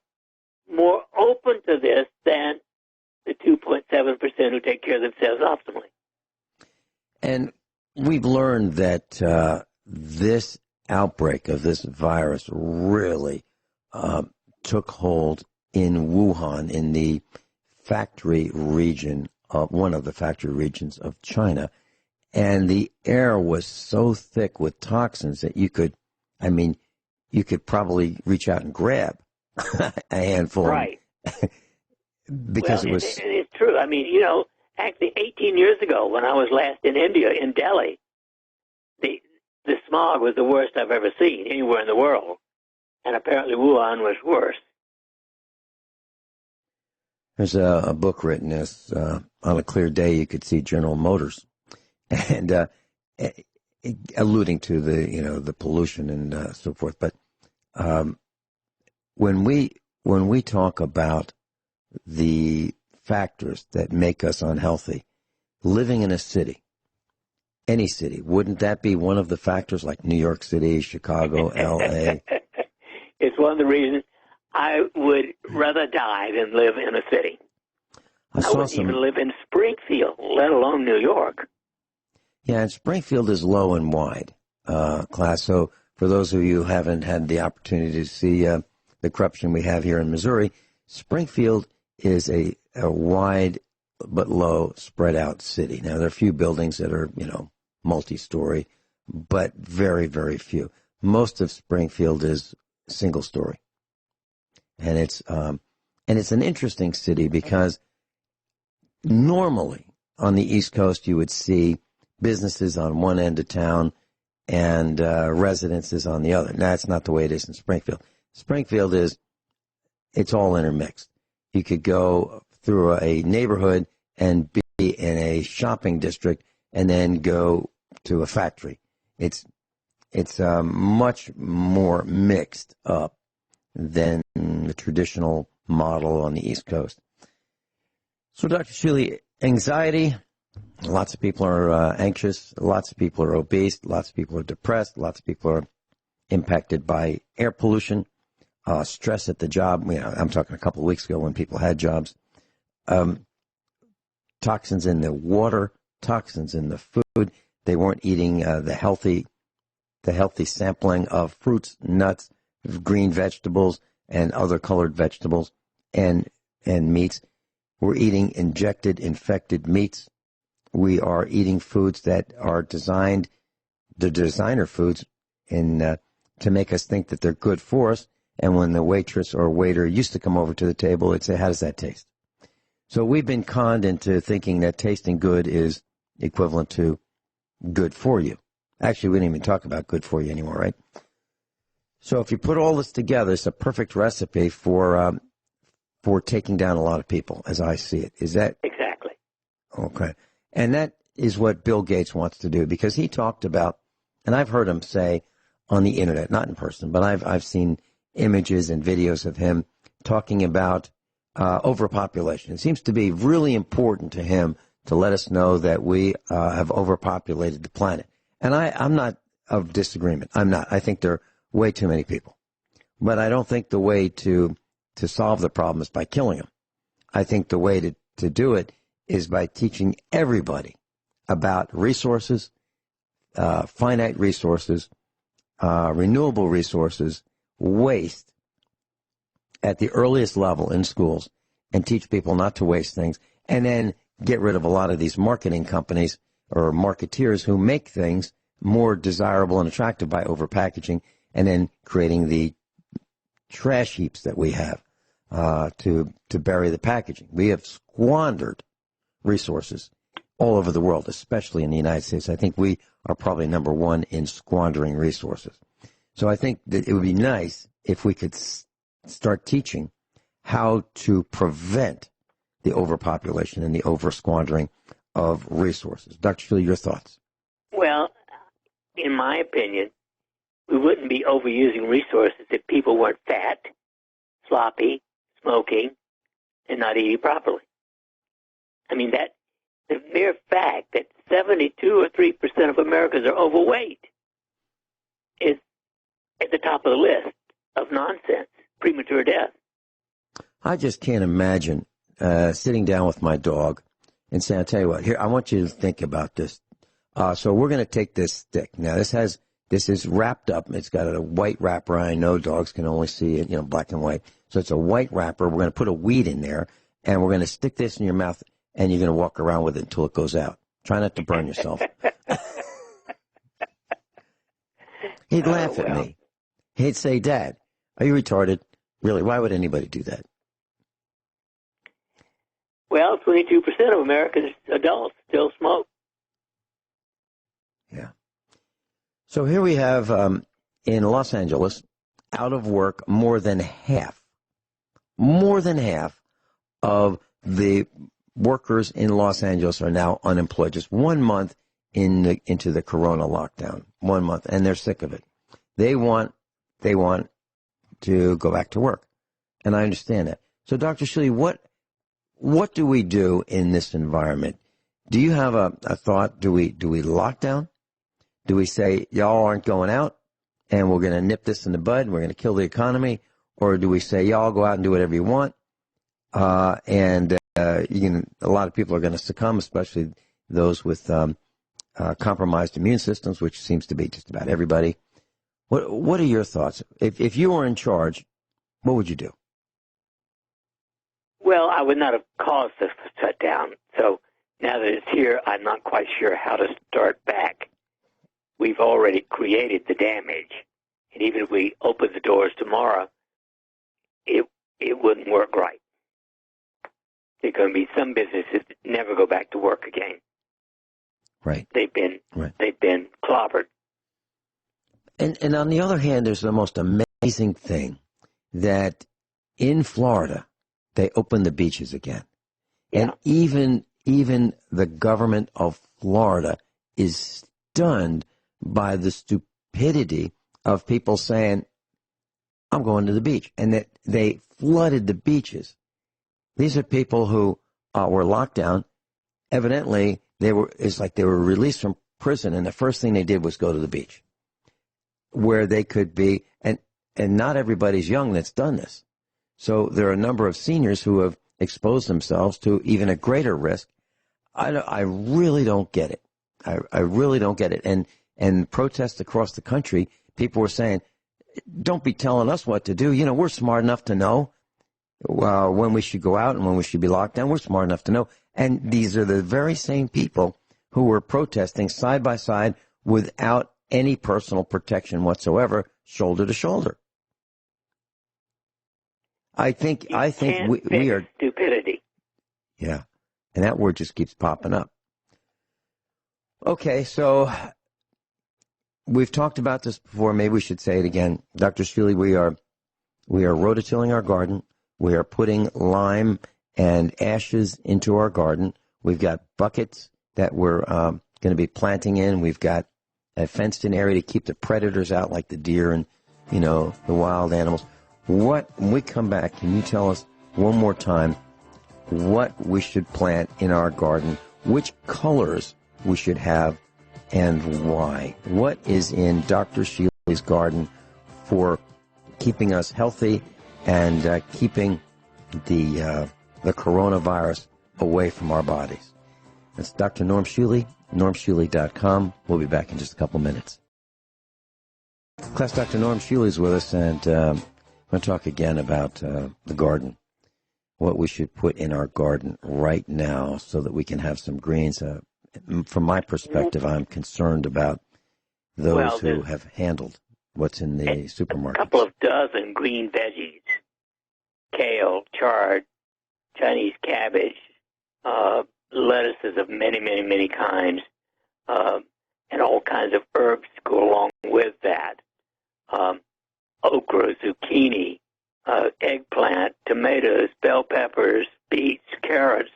more open to this than the 2.7% who take care of themselves optimally. And we've learned that this outbreak of this virus really took hold in Wuhan, in the factory region of one of the factory regions of China. And the air was so thick with toxins that you could probably reach out and grab a handful. Right. Because it was... And it's true. I mean, actually 18 years ago when I was last in India, in Delhi, the smog was the worst I've ever seen anywhere in the world. And apparently Wuhan was worse. There's a book written as On a Clear Day You Could See General Motors, and alluding to the pollution and so forth. But when we talk about the factors that make us unhealthy, living in a city, any city, wouldn't that be one of the factors, like New York City, Chicago, L.A.? It's one of the reasons I would rather die than live in a city. I wouldn't even live in Springfield, let alone New York. Yeah, and Springfield is low and wide, class. So for those of you who haven't had the opportunity to see the corruption we have here in Missouri, Springfield is a wide but low, spread out city. Now, there are a few buildings that are, multi-story, but very, very few. Most of Springfield is single story. And it's an interesting city because normally on the East Coast you would see businesses on one end of town and residences on the other. Now, that's not the way it is in Springfield. Springfield it's all intermixed. You could go through a neighborhood and be in a shopping district and then go to a factory. It's much more mixed up than the traditional model on the East Coast. So, Dr. Shealy, anxiety, lots of people are anxious, lots of people are obese, lots of people are depressed, lots of people are impacted by air pollution, stress at the job. I'm talking a couple of weeks ago when people had jobs. Toxins in the water, toxins in the food. They weren't eating the healthy sampling of fruits, nuts, green vegetables, and other colored vegetables, and meats. We're eating injected, infected meats. We are eating foods that are designed, the designer foods, to make us think that they're good for us. And when the waitress or waiter used to come over to the table, they'd say, "How does that taste?" So we've been conned into thinking that tasting good is equivalent to good for you. Actually, we didn't even talk about good for you anymore, right? So if you put all this together, it's a perfect recipe for taking down a lot of people, as I see it. Is that exactly? Okay. And that is what Bill Gates wants to do, because he talked about, and I've heard him say on the internet, not in person, but I've seen images and videos of him talking about overpopulation. It seems to be really important to him to let us know that we have overpopulated the planet. And I'm not of disagreement. I'm not. I think there are way too many people. But I don't think the way to solve the problem is by killing them. I think the way to do it is by teaching everybody about resources, finite resources, renewable resources, waste at the earliest level in schools, and teach people not to waste things, and then get rid of a lot of these marketing companies or marketeers who make things more desirable and attractive by overpackaging and then creating the trash heaps that we have to bury the packaging. We have squandered resources all over the world, especially in the United States. I think we are probably number one in squandering resources. So I think that it would be nice if we could start teaching how to prevent the overpopulation and the over-squandering of resources. Dr. Shealy, your thoughts? Well, in my opinion, we wouldn't be overusing resources if people weren't fat, sloppy, smoking, and not eating properly. I mean, that the mere fact that 72 or 3% of Americans are overweight is at the top of the list of nonsense, premature death. I just can't imagine sitting down with my dog and saying, "I'll tell you what, here, I want you to think about this. So we're going to take this stick. Now, this is wrapped up. It's got a white wrapper. I know dogs can only see it, black and white. So it's a white wrapper. We're going to put a weed in there, and we're going to stick this in your mouth, and you're going to walk around with it until it goes out. Try not to burn yourself." He'd laugh at me. He'd say, "Dad, are you retarded? Really, why would anybody do that?" Well, 22% of American adults still smoke. Yeah. So here we have, in Los Angeles, out of work, more than half of the workers in Los Angeles are now unemployed. Just 1 month into the corona lockdown, 1 month, and they're sick of it. They want to go back to work, and I understand that. So, Dr. Shealy, what do we do in this environment? Do you have a thought? Do we lock down? Do we say y'all aren't going out, and we're going to nip this in the bud, and we're going to kill the economy, or do we say y'all go out and do whatever you want, and a lot of people are going to succumb, especially those with compromised immune systems, which seems to be just about everybody. What are your thoughts? If you were in charge, what would you do? Well, I would not have caused the shutdown. So now that it's here, I'm not quite sure how to start back. We've already created the damage. And even if we open the doors tomorrow, it wouldn't work right. There are going to be some businesses that never go back to work again. Right. They've been clobbered. And on the other hand, there's the most amazing thing that in Florida, they opened the beaches again. Yeah. And even the government of Florida is stunned by the stupidity of people saying, I'm going to the beach. And that they flooded the beaches. These are people who were locked down. Evidently, it's like they were released from prison, and the first thing they did was go to the beach, where they could be, and not everybody's young that's done this. So there are a number of seniors who have exposed themselves to even a greater risk. I really don't get it. I really don't get it. And protests across the country, people were saying, don't be telling us what to do. You know, we're smart enough to know when we should go out and when we should be locked down. We're smart enough to know. And these are the very same people who were protesting side by side without any personal protection whatsoever, shoulder to shoulder. I think we are stupidity. Yeah, and that word just keeps popping up. Okay, so we've talked about this before. Maybe we should say it again, Dr. Shealy. We are rototilling our garden. We are putting lime and ashes into our garden. We've got buckets that we're going to be planting in. We've got a fenced-in area to keep the predators out, like the deer and, the wild animals. When we come back, can you tell us one more time what we should plant in our garden, which colors we should have, and why? What is in Dr. Shealy's garden for keeping us healthy and keeping the coronavirus away from our bodies? That's Dr. Norm Shealy, normshealy.com. We'll be back in just a couple minutes. Class, Dr. Norm Shealy is with us, and I'm going to talk again about the garden, what we should put in our garden right now so that we can have some greens. From my perspective, I'm concerned about those who have handled what's in the supermarket. A couple of dozen green veggies, kale, chard, Chinese cabbage, lettuces of many, many, many kinds, and all kinds of herbs go along with that. Okra, zucchini, eggplant, tomatoes, bell peppers, beets, carrots,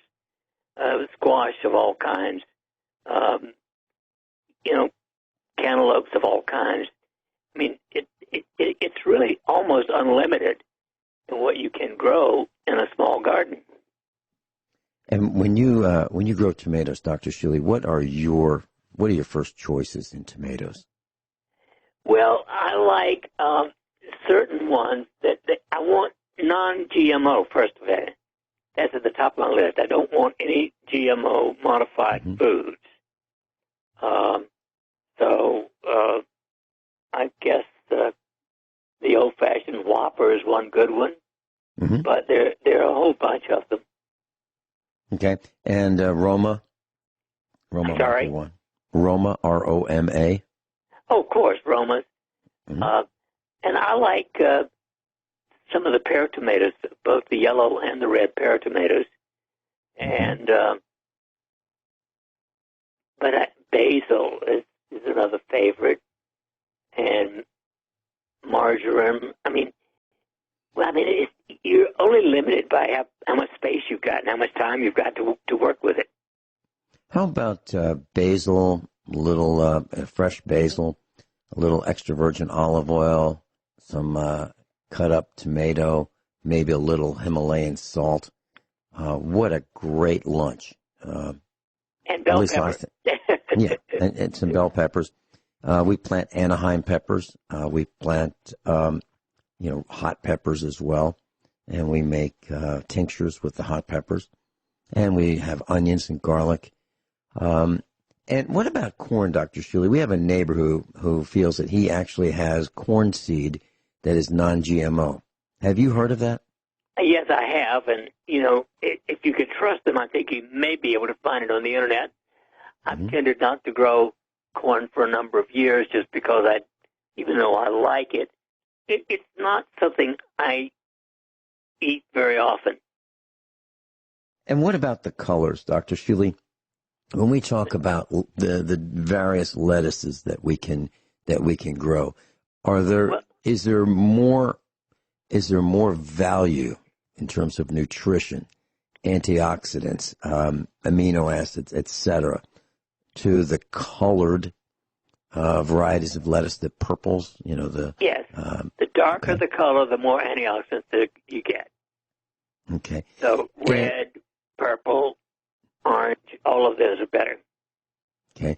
squash of all kinds, cantaloupes of all kinds. I mean, it's really almost unlimited in what you can grow in a small garden. And when you grow tomatoes, Dr. Shealy, what are your first choices in tomatoes? Well, I like certain ones that I want non-GMO. First of all, that's at the top of my list. I don't want any GMO modified foods. So I guess the old-fashioned Whopper is one good one, but there are a whole bunch of them. Okay, and Roma might be one. Roma, R-O-M-A. Oh, of course, Romas. And I like some of the pear tomatoes, both the yellow and the red pear tomatoes. And but basil is another favorite, and marjoram. You're only limited by how much space you've got and how much time you've got to work with it. How about basil, a little fresh basil, a little extra virgin olive oil, some cut up tomato, maybe a little Himalayan salt? What a great lunch. And bell peppers. Yeah, and some bell peppers. We plant Anaheim peppers. We plant, hot peppers as well. And we make tinctures with the hot peppers. And we have onions and garlic. And what about corn, Dr. Shealy? We have a neighbor who feels that he actually has corn seed that is non-GMO. Have you heard of that? Yes, I have. And, if you could trust them, I think you may be able to find it on the Internet. I've tended not to grow corn for a number of years just because even though I like it, it's not something I eat very often. And what about the colors, Dr. Shealy? When we talk about the various lettuces that we can grow, Is there more value in terms of nutrition, antioxidants, amino acids, etc., to the colored varieties of lettuce, the purples? Yes. The darker the color, the more antioxidants that you get. Okay. So red, purple, orange, all of those are better. Okay.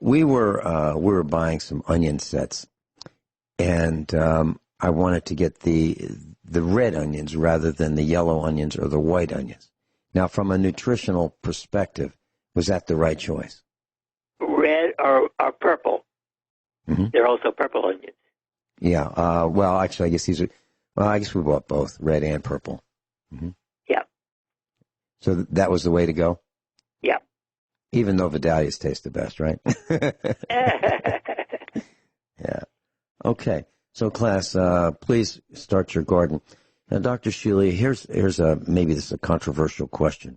We were buying some onion sets, and I wanted to get the red onions rather than the yellow onions or the white onions. Now, from a nutritional perspective, was that the right choice? Red or purple. Mm-hmm. They're also purple onions. Yeah. Well, actually, I guess these are. Well, I guess we bought both, red and purple. Mm-hmm. Yeah. So that was the way to go? Yeah. Even though Vidalia's taste the best, right? Yeah. Okay. So, class, please start your garden. Now, Dr. Shealy, here's maybe this is a controversial question.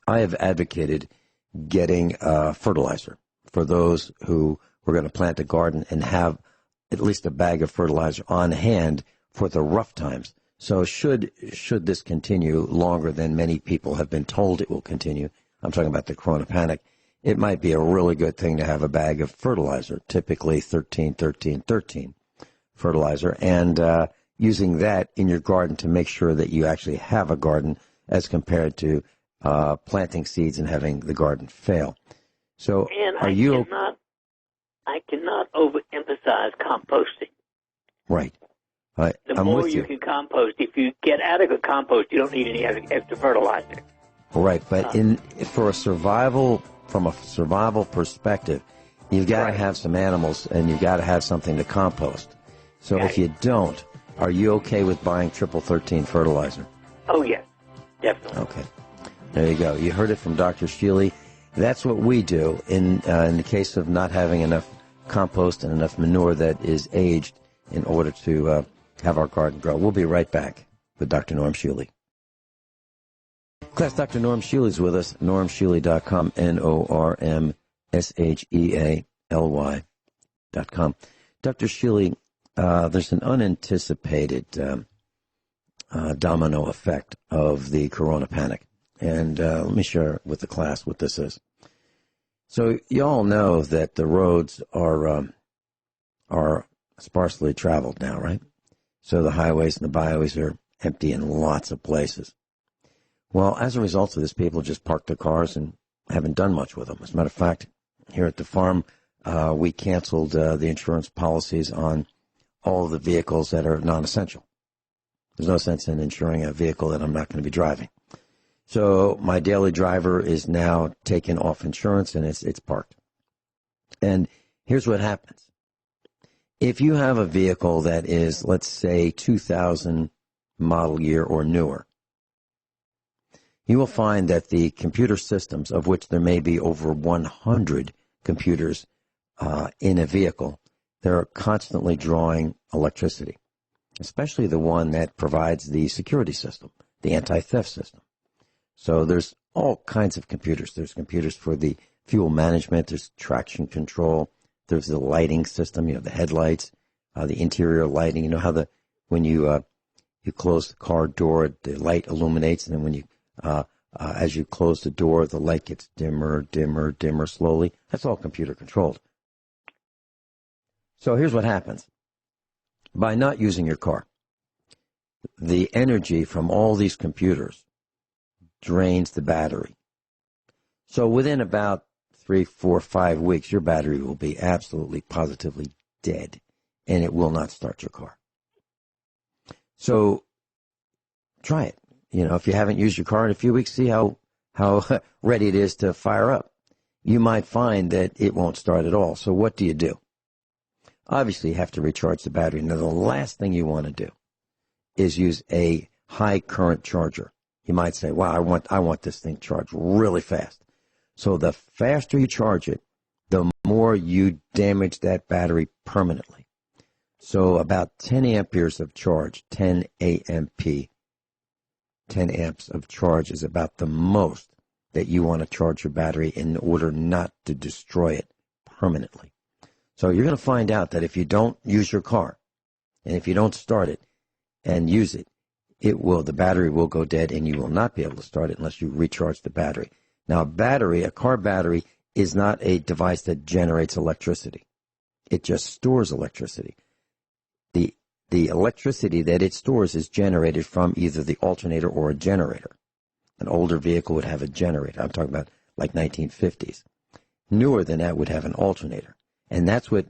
I have advocated getting fertilizer for those who were going to plant a garden and have at least a bag of fertilizer on hand for the rough times. So should this continue longer than many people have been told it will continue, I'm talking about the corona panic, it might be a really good thing to have a bag of fertilizer, typically 13-13-13 fertilizer, and using that in your garden to make sure that you actually have a garden as compared to planting seeds and having the garden fail. So and I cannot overemphasize composting. Right. The more you can compost, if you get adequate compost, you don't need any extra fertilizer. Right, but from a survival perspective, you've got to have some animals and you've got to have something to compost. So if you don't, are you okay with buying 13-13 fertilizer? Oh, yes, definitely. Okay. There you go. You heard it from Dr. Shealy. That's what we do in the case of not having enough compost and enough manure that is aged in order to have our garden grow. We'll be right back with Dr. Norm Shealy. Class, Dr. Norm Shealy is with us, normshealy.com, NORMSHEALY.com. Dr. Shealy, there's an unanticipated domino effect of the corona panic. And let me share with the class what this is. So you all know that the roads are sparsely traveled now, right? So the highways and the byways are empty in lots of places. Well, as a result of this, people just park their cars and haven't done much with them. As a matter of fact, here at the farm, we canceled the insurance policies on all of the vehicles that are non-essential. There's no sense in insuring a vehicle that I'm not going to be driving. So my daily driver is now taken off insurance and it's parked. And here's what happens. If you have a vehicle that is, let's say, 2000 model year or newer, you will find that the computer systems, of which there may be over 100 computers in a vehicle, they're constantly drawing electricity, especially the one that provides the security system, the anti-theft system. So there's all kinds of computers. There's computers for the fuel management. There's traction control. There's the lighting system, the headlights, the interior lighting. You know how when you close the car door, the light illuminates, and then when you as you close the door, the light gets dimmer, dimmer, dimmer slowly. That's all computer controlled. So here's what happens. By not using your car, the energy from all these computers drains the battery. So within about 3, 4, 5 weeks, your battery will be absolutely, positively dead, and it will not start your car. So try it. If you haven't used your car in a few weeks, see how ready it is to fire up. You might find that it won't start at all. So what do? Obviously, you have to recharge the battery. Now, the last thing you want to do is use a high current charger. You might say, wow, I want this thing charged really fast. So the faster you charge it, the more you damage that battery permanently. So about 10 amperes of charge, 10 AMP, 10 amps of charge is about the most that you want to charge your battery in order not to destroy it permanently. So you're going to find out that if you don't use your car, and if you don't start it and use it, the battery will go dead, and you will not be able to start it unless you recharge the battery. Now, a car battery is not a device that generates electricity. It just stores electricity. The electricity that it stores is generated from either the alternator or a generator. An older vehicle would have a generator. I'm talking about like 1950s. Newer than that would have an alternator. And that's what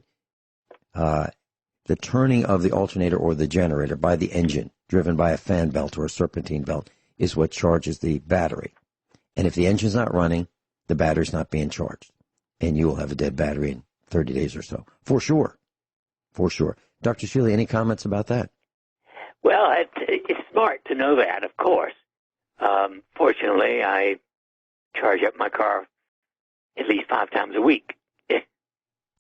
the turning of the alternator or the generator by the engine, driven by a fan belt or a serpentine belt, is what charges the battery. And if the engine's not running, the battery's not being charged. And you will have a dead battery in 30 days or so. For sure. For sure. Dr. Shealy, any comments about that? Well, it's smart to know that, of course. Fortunately, I charge up my car at least 5 times a week.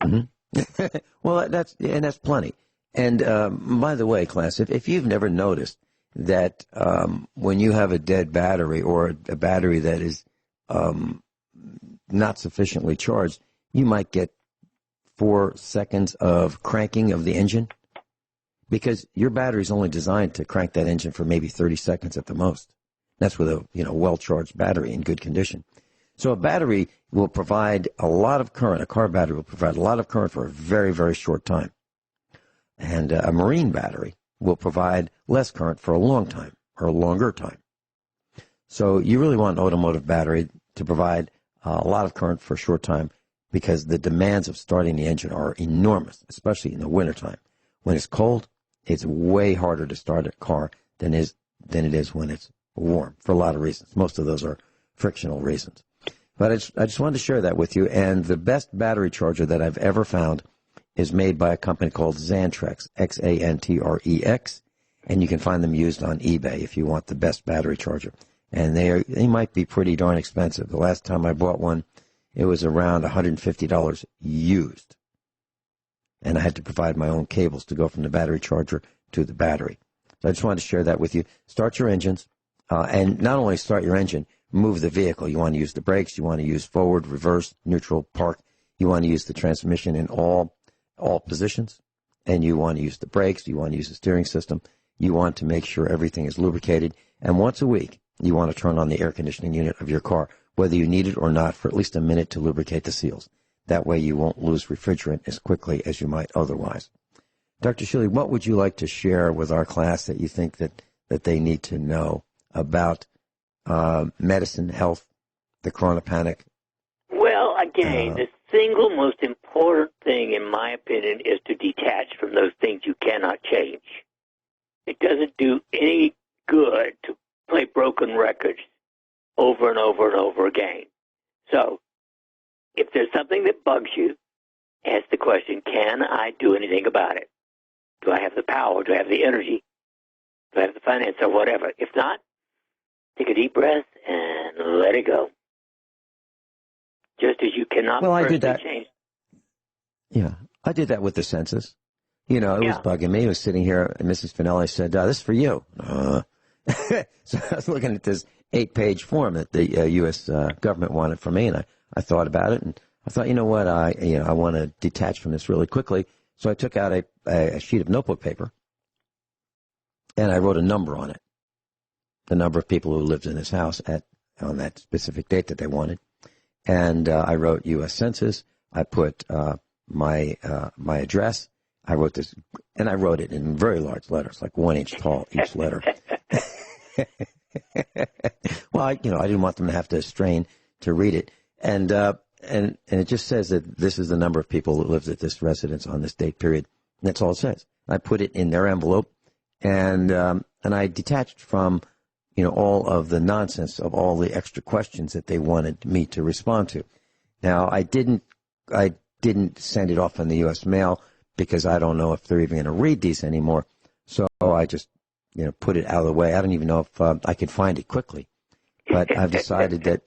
Mm-hmm. Well, that's plenty. And by the way, class, if you've never noticed that when you have a dead battery or a battery that is not sufficiently charged, you might get 4 seconds of cranking of the engine, because your battery is only designed to crank that engine for maybe 30 seconds at the most. That's with a well-charged battery in good condition. So a battery will provide a lot of current. A car battery will provide a lot of current for a very, very short time. And a marine battery will provide less current for a long time or a longer time. So you really want an automotive battery to provide a lot of current for a short time, because the demands of starting the engine are enormous, especially in the wintertime. When it's cold, it's way harder to start a car than it is when it's warm, for a lot of reasons. Most of those are frictional reasons. But I just wanted to share that with you. And the best battery charger that I've ever found is made by a company called Xantrex, Xantrex, and you can find them used on eBay if you want the best battery charger. And they might be pretty darn expensive. The last time I bought one, it was around $150 used. And I had to provide my own cables to go from the battery charger to the battery. So I just wanted to share that with you. Start your engines, and not only start your engine, move the vehicle. You want to use the brakes. You want to use forward, reverse, neutral, park. You want to use the transmission in all positions. And you want to use the brakes. You want to use the steering system. You want to make sure everything is lubricated. And once a week, you want to turn on the air conditioning unit of your car, whether you need it or not, for at least a minute to lubricate the seals. That way you won't lose refrigerant as quickly as you might otherwise. Dr. Shealy, what would you like to share with our class that you think that they need to know about medicine, health, the corona panic? Well, again, the single most important thing, in my opinion, is to detach from those things you cannot change. It doesn't do any good to play broken records over and over and over again. So, if there's something that bugs you, ask the question, can I do anything about it? Do I have the power? Do I have the energy? Do I have the finance or whatever? If not, take a deep breath and let it go. Just as you cannot change. Yeah, I did that with the census. It was bugging me. I was sitting here, and Mrs. Finelli said, this is for you. So I was looking at this 8-page form that the U.S. government wanted from me, and I thought about it, and I thought, you know what, I want to detach from this really quickly. So I took out a sheet of notebook paper, and I wrote a number on it, the number of people who lived in this house on that specific date that they wanted. And I wrote U.S. Census. I put my address. I wrote this, and I wrote it in very large letters, like 1 inch tall each letter. Well, I didn't want them to have to strain to read it, and it just says that this is the number of people that lived at this residence on this date period. And that's all it says. I put it in their envelope, and I detached from all of the nonsense of all the extra questions that they wanted me to respond to. Now, I didn't send it off in the U.S. mail because I don't know if they're even going to read these anymore. So I just put it out of the way. I don't even know if I could find it quickly. But I've decided that,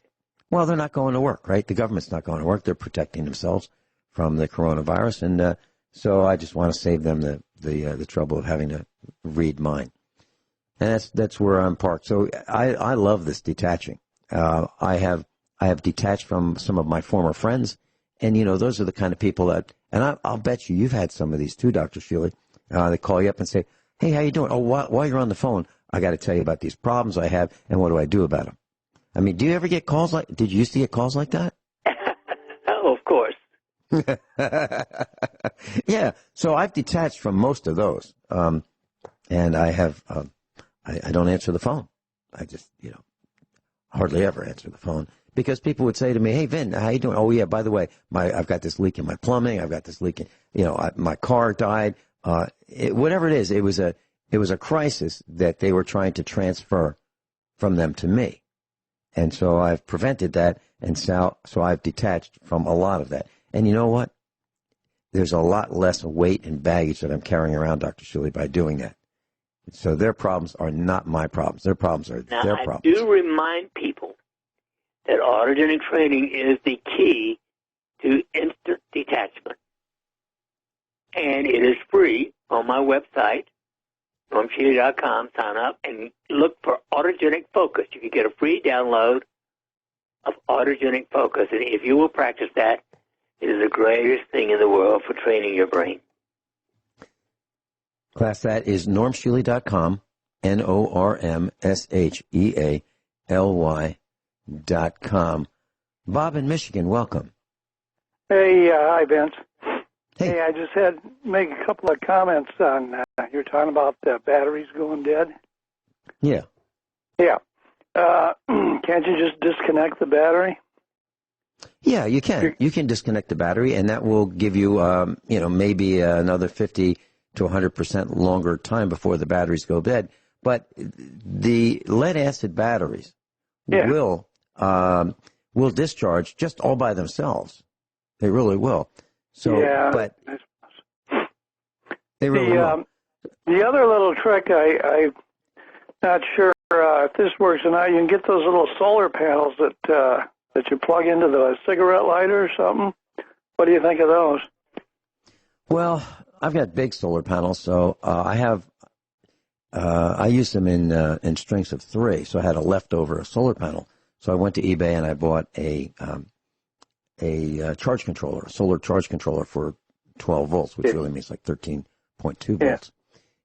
well, they're not going to work, right? The government's not going to work. They're protecting themselves from the coronavirus. And so I just want to save them the trouble of having to read mine. And that's where I'm parked. So I love this detaching. I have detached from some of my former friends And, those are the kind of people that, and I'll bet you've had some of these too, Dr. Shealy. They call you up and say, hey, how you doing? Oh, while you're on the phone, I got to tell you about these problems I have and what do I do about them? I mean, do you ever get calls did you used to get calls like that? Oh, of course. Yeah. So I've detached from most of those. And I have, I don't answer the phone. I just, hardly ever answer the phone because people would say to me, hey, Vin, how you doing? Oh, yeah, by the way, I've got this leak in my plumbing. I've got this leak in, my car died. Whatever it is, it was a crisis that they were trying to transfer from them to me. And so I've prevented that. And so I've detached from a lot of that. And you know what? There's a lot less weight and baggage that I'm carrying around, Dr. Shealy, by doing that. So their problems are not my problems. Their problems are their problems. I do remind people that autogenic training is the key to instant detachment. And it is free on my website, normshealy.com. Sign up and look for autogenic focus. You can get a free download of autogenic focus. And if you will practice that, it is the greatest thing in the world for training your brain. Class, that is normshealy.com, NORMSHEALY.com. Bob in Michigan, welcome. Hey, hi, Vince. Hey, I just had make a couple of comments on, you're talking about the batteries going dead. Yeah. Yeah. Can't you just disconnect the battery? Yeah, you can. You can disconnect the battery, and that will give you, maybe another 50 to 100% longer time before the batteries go dead. But the lead-acid batteries will discharge just all by themselves. They really will. So, but they really will. The other little trick, I'm not sure if this works or not. You can get those little solar panels that you plug into the cigarette lighter or something. What do you think of those? Well, I've got big solar panels, so I use them in strengths of 3. So I had a leftover solar panel. So I went to eBay and I bought a charge controller, a solar charge controller for 12 volts, which really means like 13.2 volts.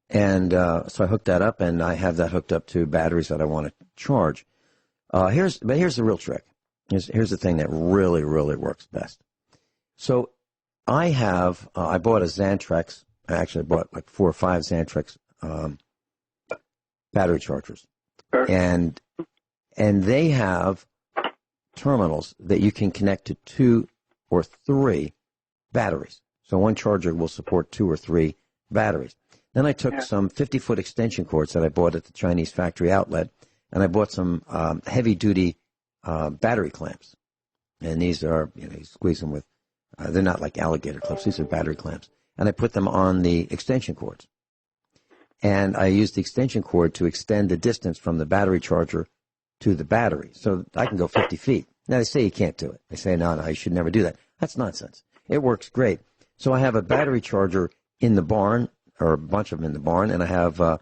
And so I hooked that up, and I have that hooked up to batteries that I want to charge. Here's the real trick. Here's the thing that really, really works best. So I bought a Xantrex. I actually bought like 4 or 5 Xantrex battery chargers. And they have terminals that you can connect to 2 or 3 batteries. So one charger will support 2 or 3 batteries. Then I took some 50-foot extension cords that I bought at the Chinese factory outlet, and I bought some heavy-duty battery clamps. And these are, you squeeze them with, they're not like alligator clips. These are battery clamps. And I put them on the extension cords. And I used the extension cord to extend the distance from the battery charger to the battery. So I can go 50 feet. Now, they say you can't do it. They say, no, you should never do that. That's nonsense. It works great. So I have a battery charger in the barn, or a bunch of them in the barn, and I have a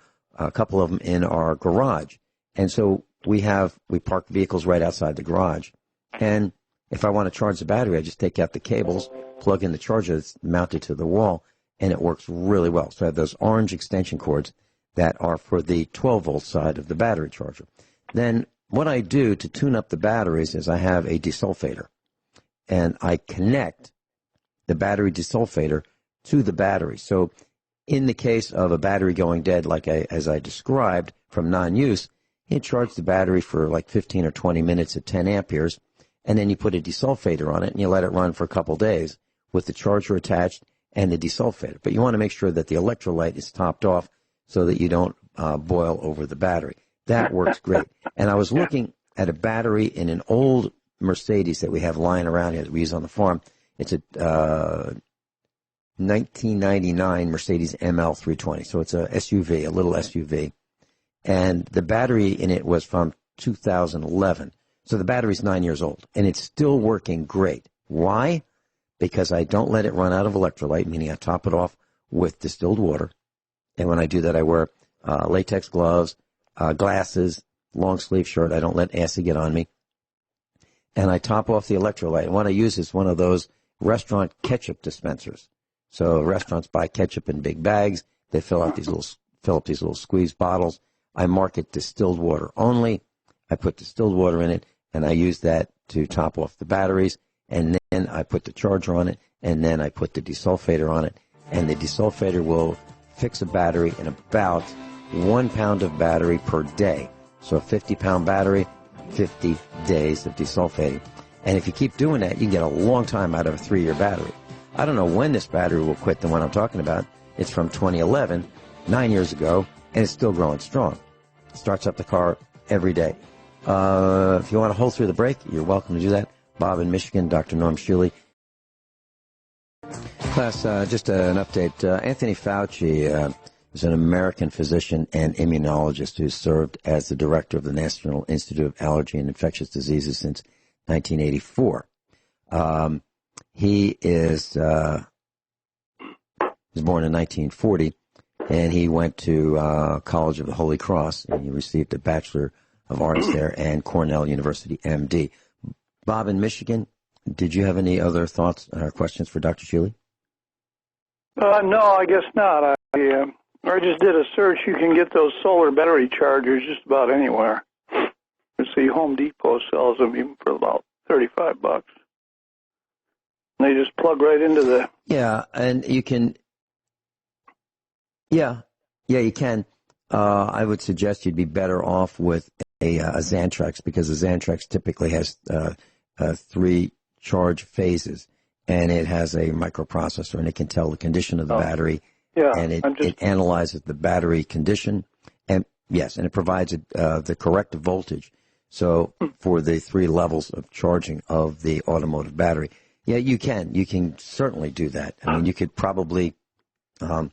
couple of them in our garage. And so we park vehicles right outside the garage. And if I want to charge the battery, I just take out the cables, plug in the charger that's mounted to the wall, and it works really well. So I have those orange extension cords that are for the 12-volt side of the battery charger. Then what I do to tune up the batteries is I have a desulfator, and I connect the battery desulfator to the battery. So in the case of a battery going dead, as I described, from non-use, you charge the battery for like 15 or 20 minutes at 10 amperes, and then you put a desulfator on it, and you let it run for a couple days with the charger attached and the desulfator. But you want to make sure that the electrolyte is topped off so that you don't boil over the battery. That works great. And I was looking at a battery in an old Mercedes that we have lying around here that we use on the farm. It's a 1999 Mercedes ML320. So it's a SUV, a little SUV. And the battery in it was from 2011. So the battery's 9 years old, and it's still working great. Why? Because I don't let it run out of electrolyte, meaning I top it off with distilled water. And when I do that, I wear latex gloves, glasses, long sleeve shirt. I don't let acid get on me. And I top off the electrolyte. And what I use is one of those restaurant ketchup dispensers. So restaurants buy ketchup in big bags. They fill up these little squeeze bottles. I market distilled water only. I put distilled water in it, and I use that to top off the batteries. And then I put the charger on it, and then I put the desulfator on it. And the desulfator will fix a battery in about 1 pound of battery per day. So a 50-pound battery, 50 days of desulfating. And if you keep doing that, you can get a long time out of a 3-year battery. I don't know when this battery will quit, the one I'm talking about. It's from 2011, 9 years ago, and it's still growing strong. It starts up the car every day. If you want to hold through the break, you're welcome to do that. Bob in Michigan, Dr. Norm Shealy. Class, just an update. Anthony Fauci is an American physician and immunologist who served as the director of the National Institute of Allergy and Infectious Diseases since 1984. He was born in 1940, and he went to College of the Holy Cross, and he received a Bachelor of Arts there, and Cornell University, MD. Bob in Michigan, did you have any other thoughts or questions for Dr. Shealy? No, I guess not. I just did a search. You can get those solar battery chargers just about anywhere. You see, Home Depot sells them even for about $35. They just plug right into the... Yeah, and you can... Yeah, you can. I would suggest you'd be better off with a Xantrex, because a Xantrex typically has 3 charge phases, and it has a microprocessor, and it can tell the condition of the battery, and it analyzes the battery condition, and yes, and it provides the correct voltage. So for the 3 levels of charging of the automotive battery, yeah, you can certainly do that. I mean, you could probably, well,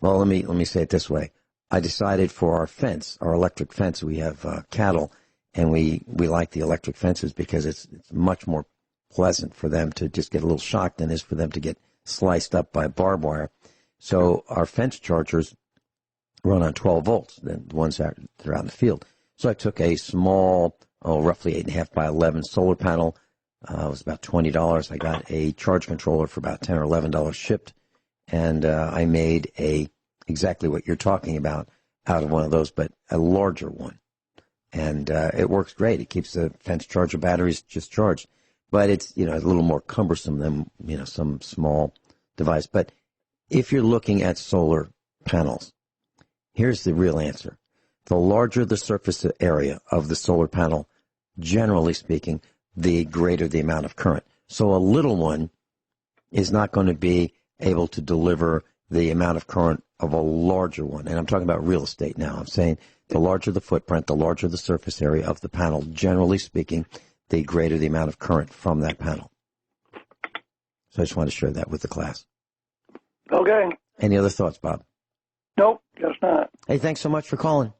let me say it this way. I decided for our fence, our electric fence, we have cattle, and we like the electric fences because it's much more pleasant for them to just get a little shocked than it is for them to get sliced up by barbed wire. So our fence chargers run on 12 volts, the ones that are out in the field. So I took a small, roughly 8.5 by 11 solar panel. It was about $20. I got a charge controller for about $10 or $11 shipped, and I made exactly what you're talking about out of one of those, but a larger one. And it works great. It keeps the fence charger batteries just charged. But it's, a little more cumbersome than, some small device. But if you're looking at solar panels, here's the real answer. The larger the surface area of the solar panel, generally speaking, the greater the amount of current. So a little one is not going to be able to deliver the amount of current of a larger one. And I'm talking about real estate now. I'm saying the larger the footprint, the larger the surface area of the panel, generally speaking, the greater the amount of current from that panel. So I just want to share that with the class. Okay. Any other thoughts, Bob? Nope, guess not. Hey, thanks so much for calling.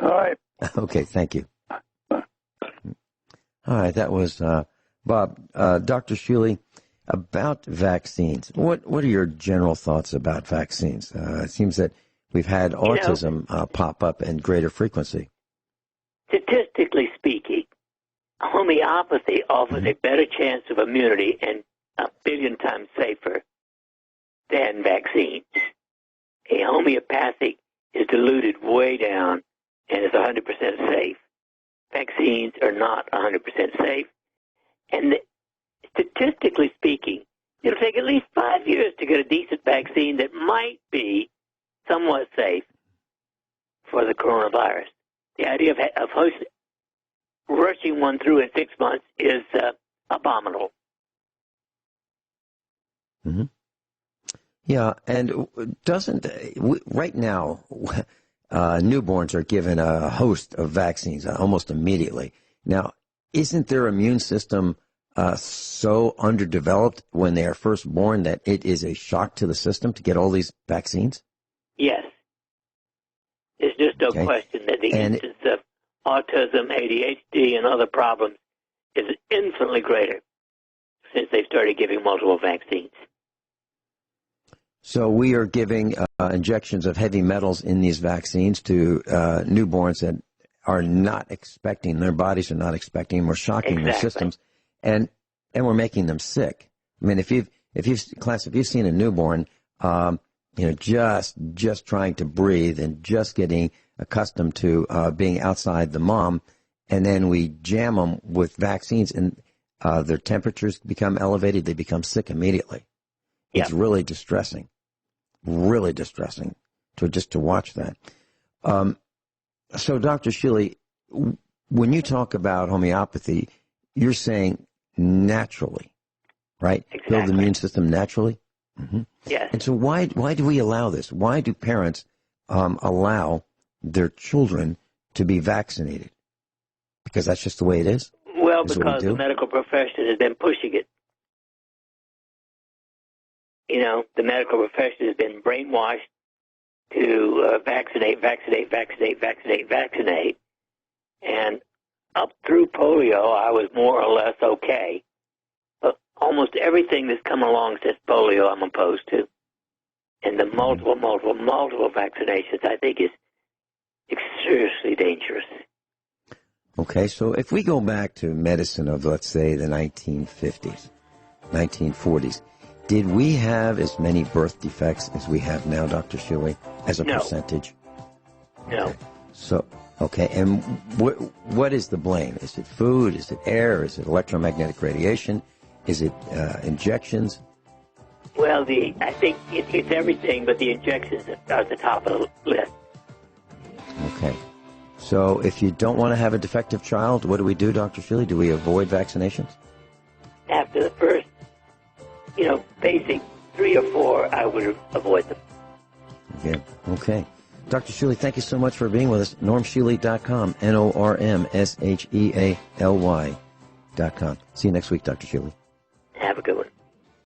All right. Okay, thank you. All right, that was Bob. Dr. Shealy, about vaccines. What are your general thoughts about vaccines? It seems that we've had autism pop up in greater frequency. Statistically speaking, homeopathy offers a better chance of immunity and 1 billion times safer than vaccines. A homeopathic is diluted way down and is 100% safe. Vaccines are not 100% safe. And statistically speaking, it'll take at least 5 years to get a decent vaccine that might be somewhat safe for the coronavirus. The idea of rushing one through in 6 months is abominable. Mm-hmm. Yeah, and right now, newborns are given a host of vaccines almost immediately. Now, isn't their immune system so underdeveloped when they are first born that it is a shock to the system to get all these vaccines? Yes. There's just no question that the incidence of autism, ADHD, and other problems is infinitely greater since they started giving multiple vaccines. So we are giving injections of heavy metals in these vaccines to newborns that are not expecting, their bodies are not expecting, we're shocking their systems, and we're making them sick. I mean, if you've seen a newborn, just trying to breathe and just getting accustomed to being outside the mom, and then we jam them with vaccines, and their temperatures become elevated, they become sick immediately. Yeah. It's really distressing to watch that. So, Dr. Shealy, when you talk about homeopathy, you're saying naturally, right? Exactly. Build the immune system naturally? Mm-hmm. Yes. And so why do we allow this? Why do parents allow their children to be vaccinated? Because that's just the way it is? Well, because the medical profession has been pushing it. You know, the medical profession has been brainwashed to vaccinate. And up through polio, I was more or less okay. But almost everything that's come along since polio, I'm opposed to. And the multiple vaccinations, I think, is seriously dangerous. Okay, so if we go back to medicine of, let's say, the 1950s, 1940s, did we have as many birth defects as we have now, Dr. Shealy, as a percentage? No. So, okay, and what is the blame? Is it food? Is it air? Is it electromagnetic radiation? Is it injections? Well, I think it's everything, but the injections are at the top of the list. Okay. So if you don't want to have a defective child, what do we do, Dr. Shealy? Do we avoid vaccinations? After the first, basic 3 or 4, I would avoid them. Yeah. Okay. Dr. Shealy, thank you so much for being with us. NormShealy.com, NormShealy.com. See you next week, Dr. Shealy. Have a good one.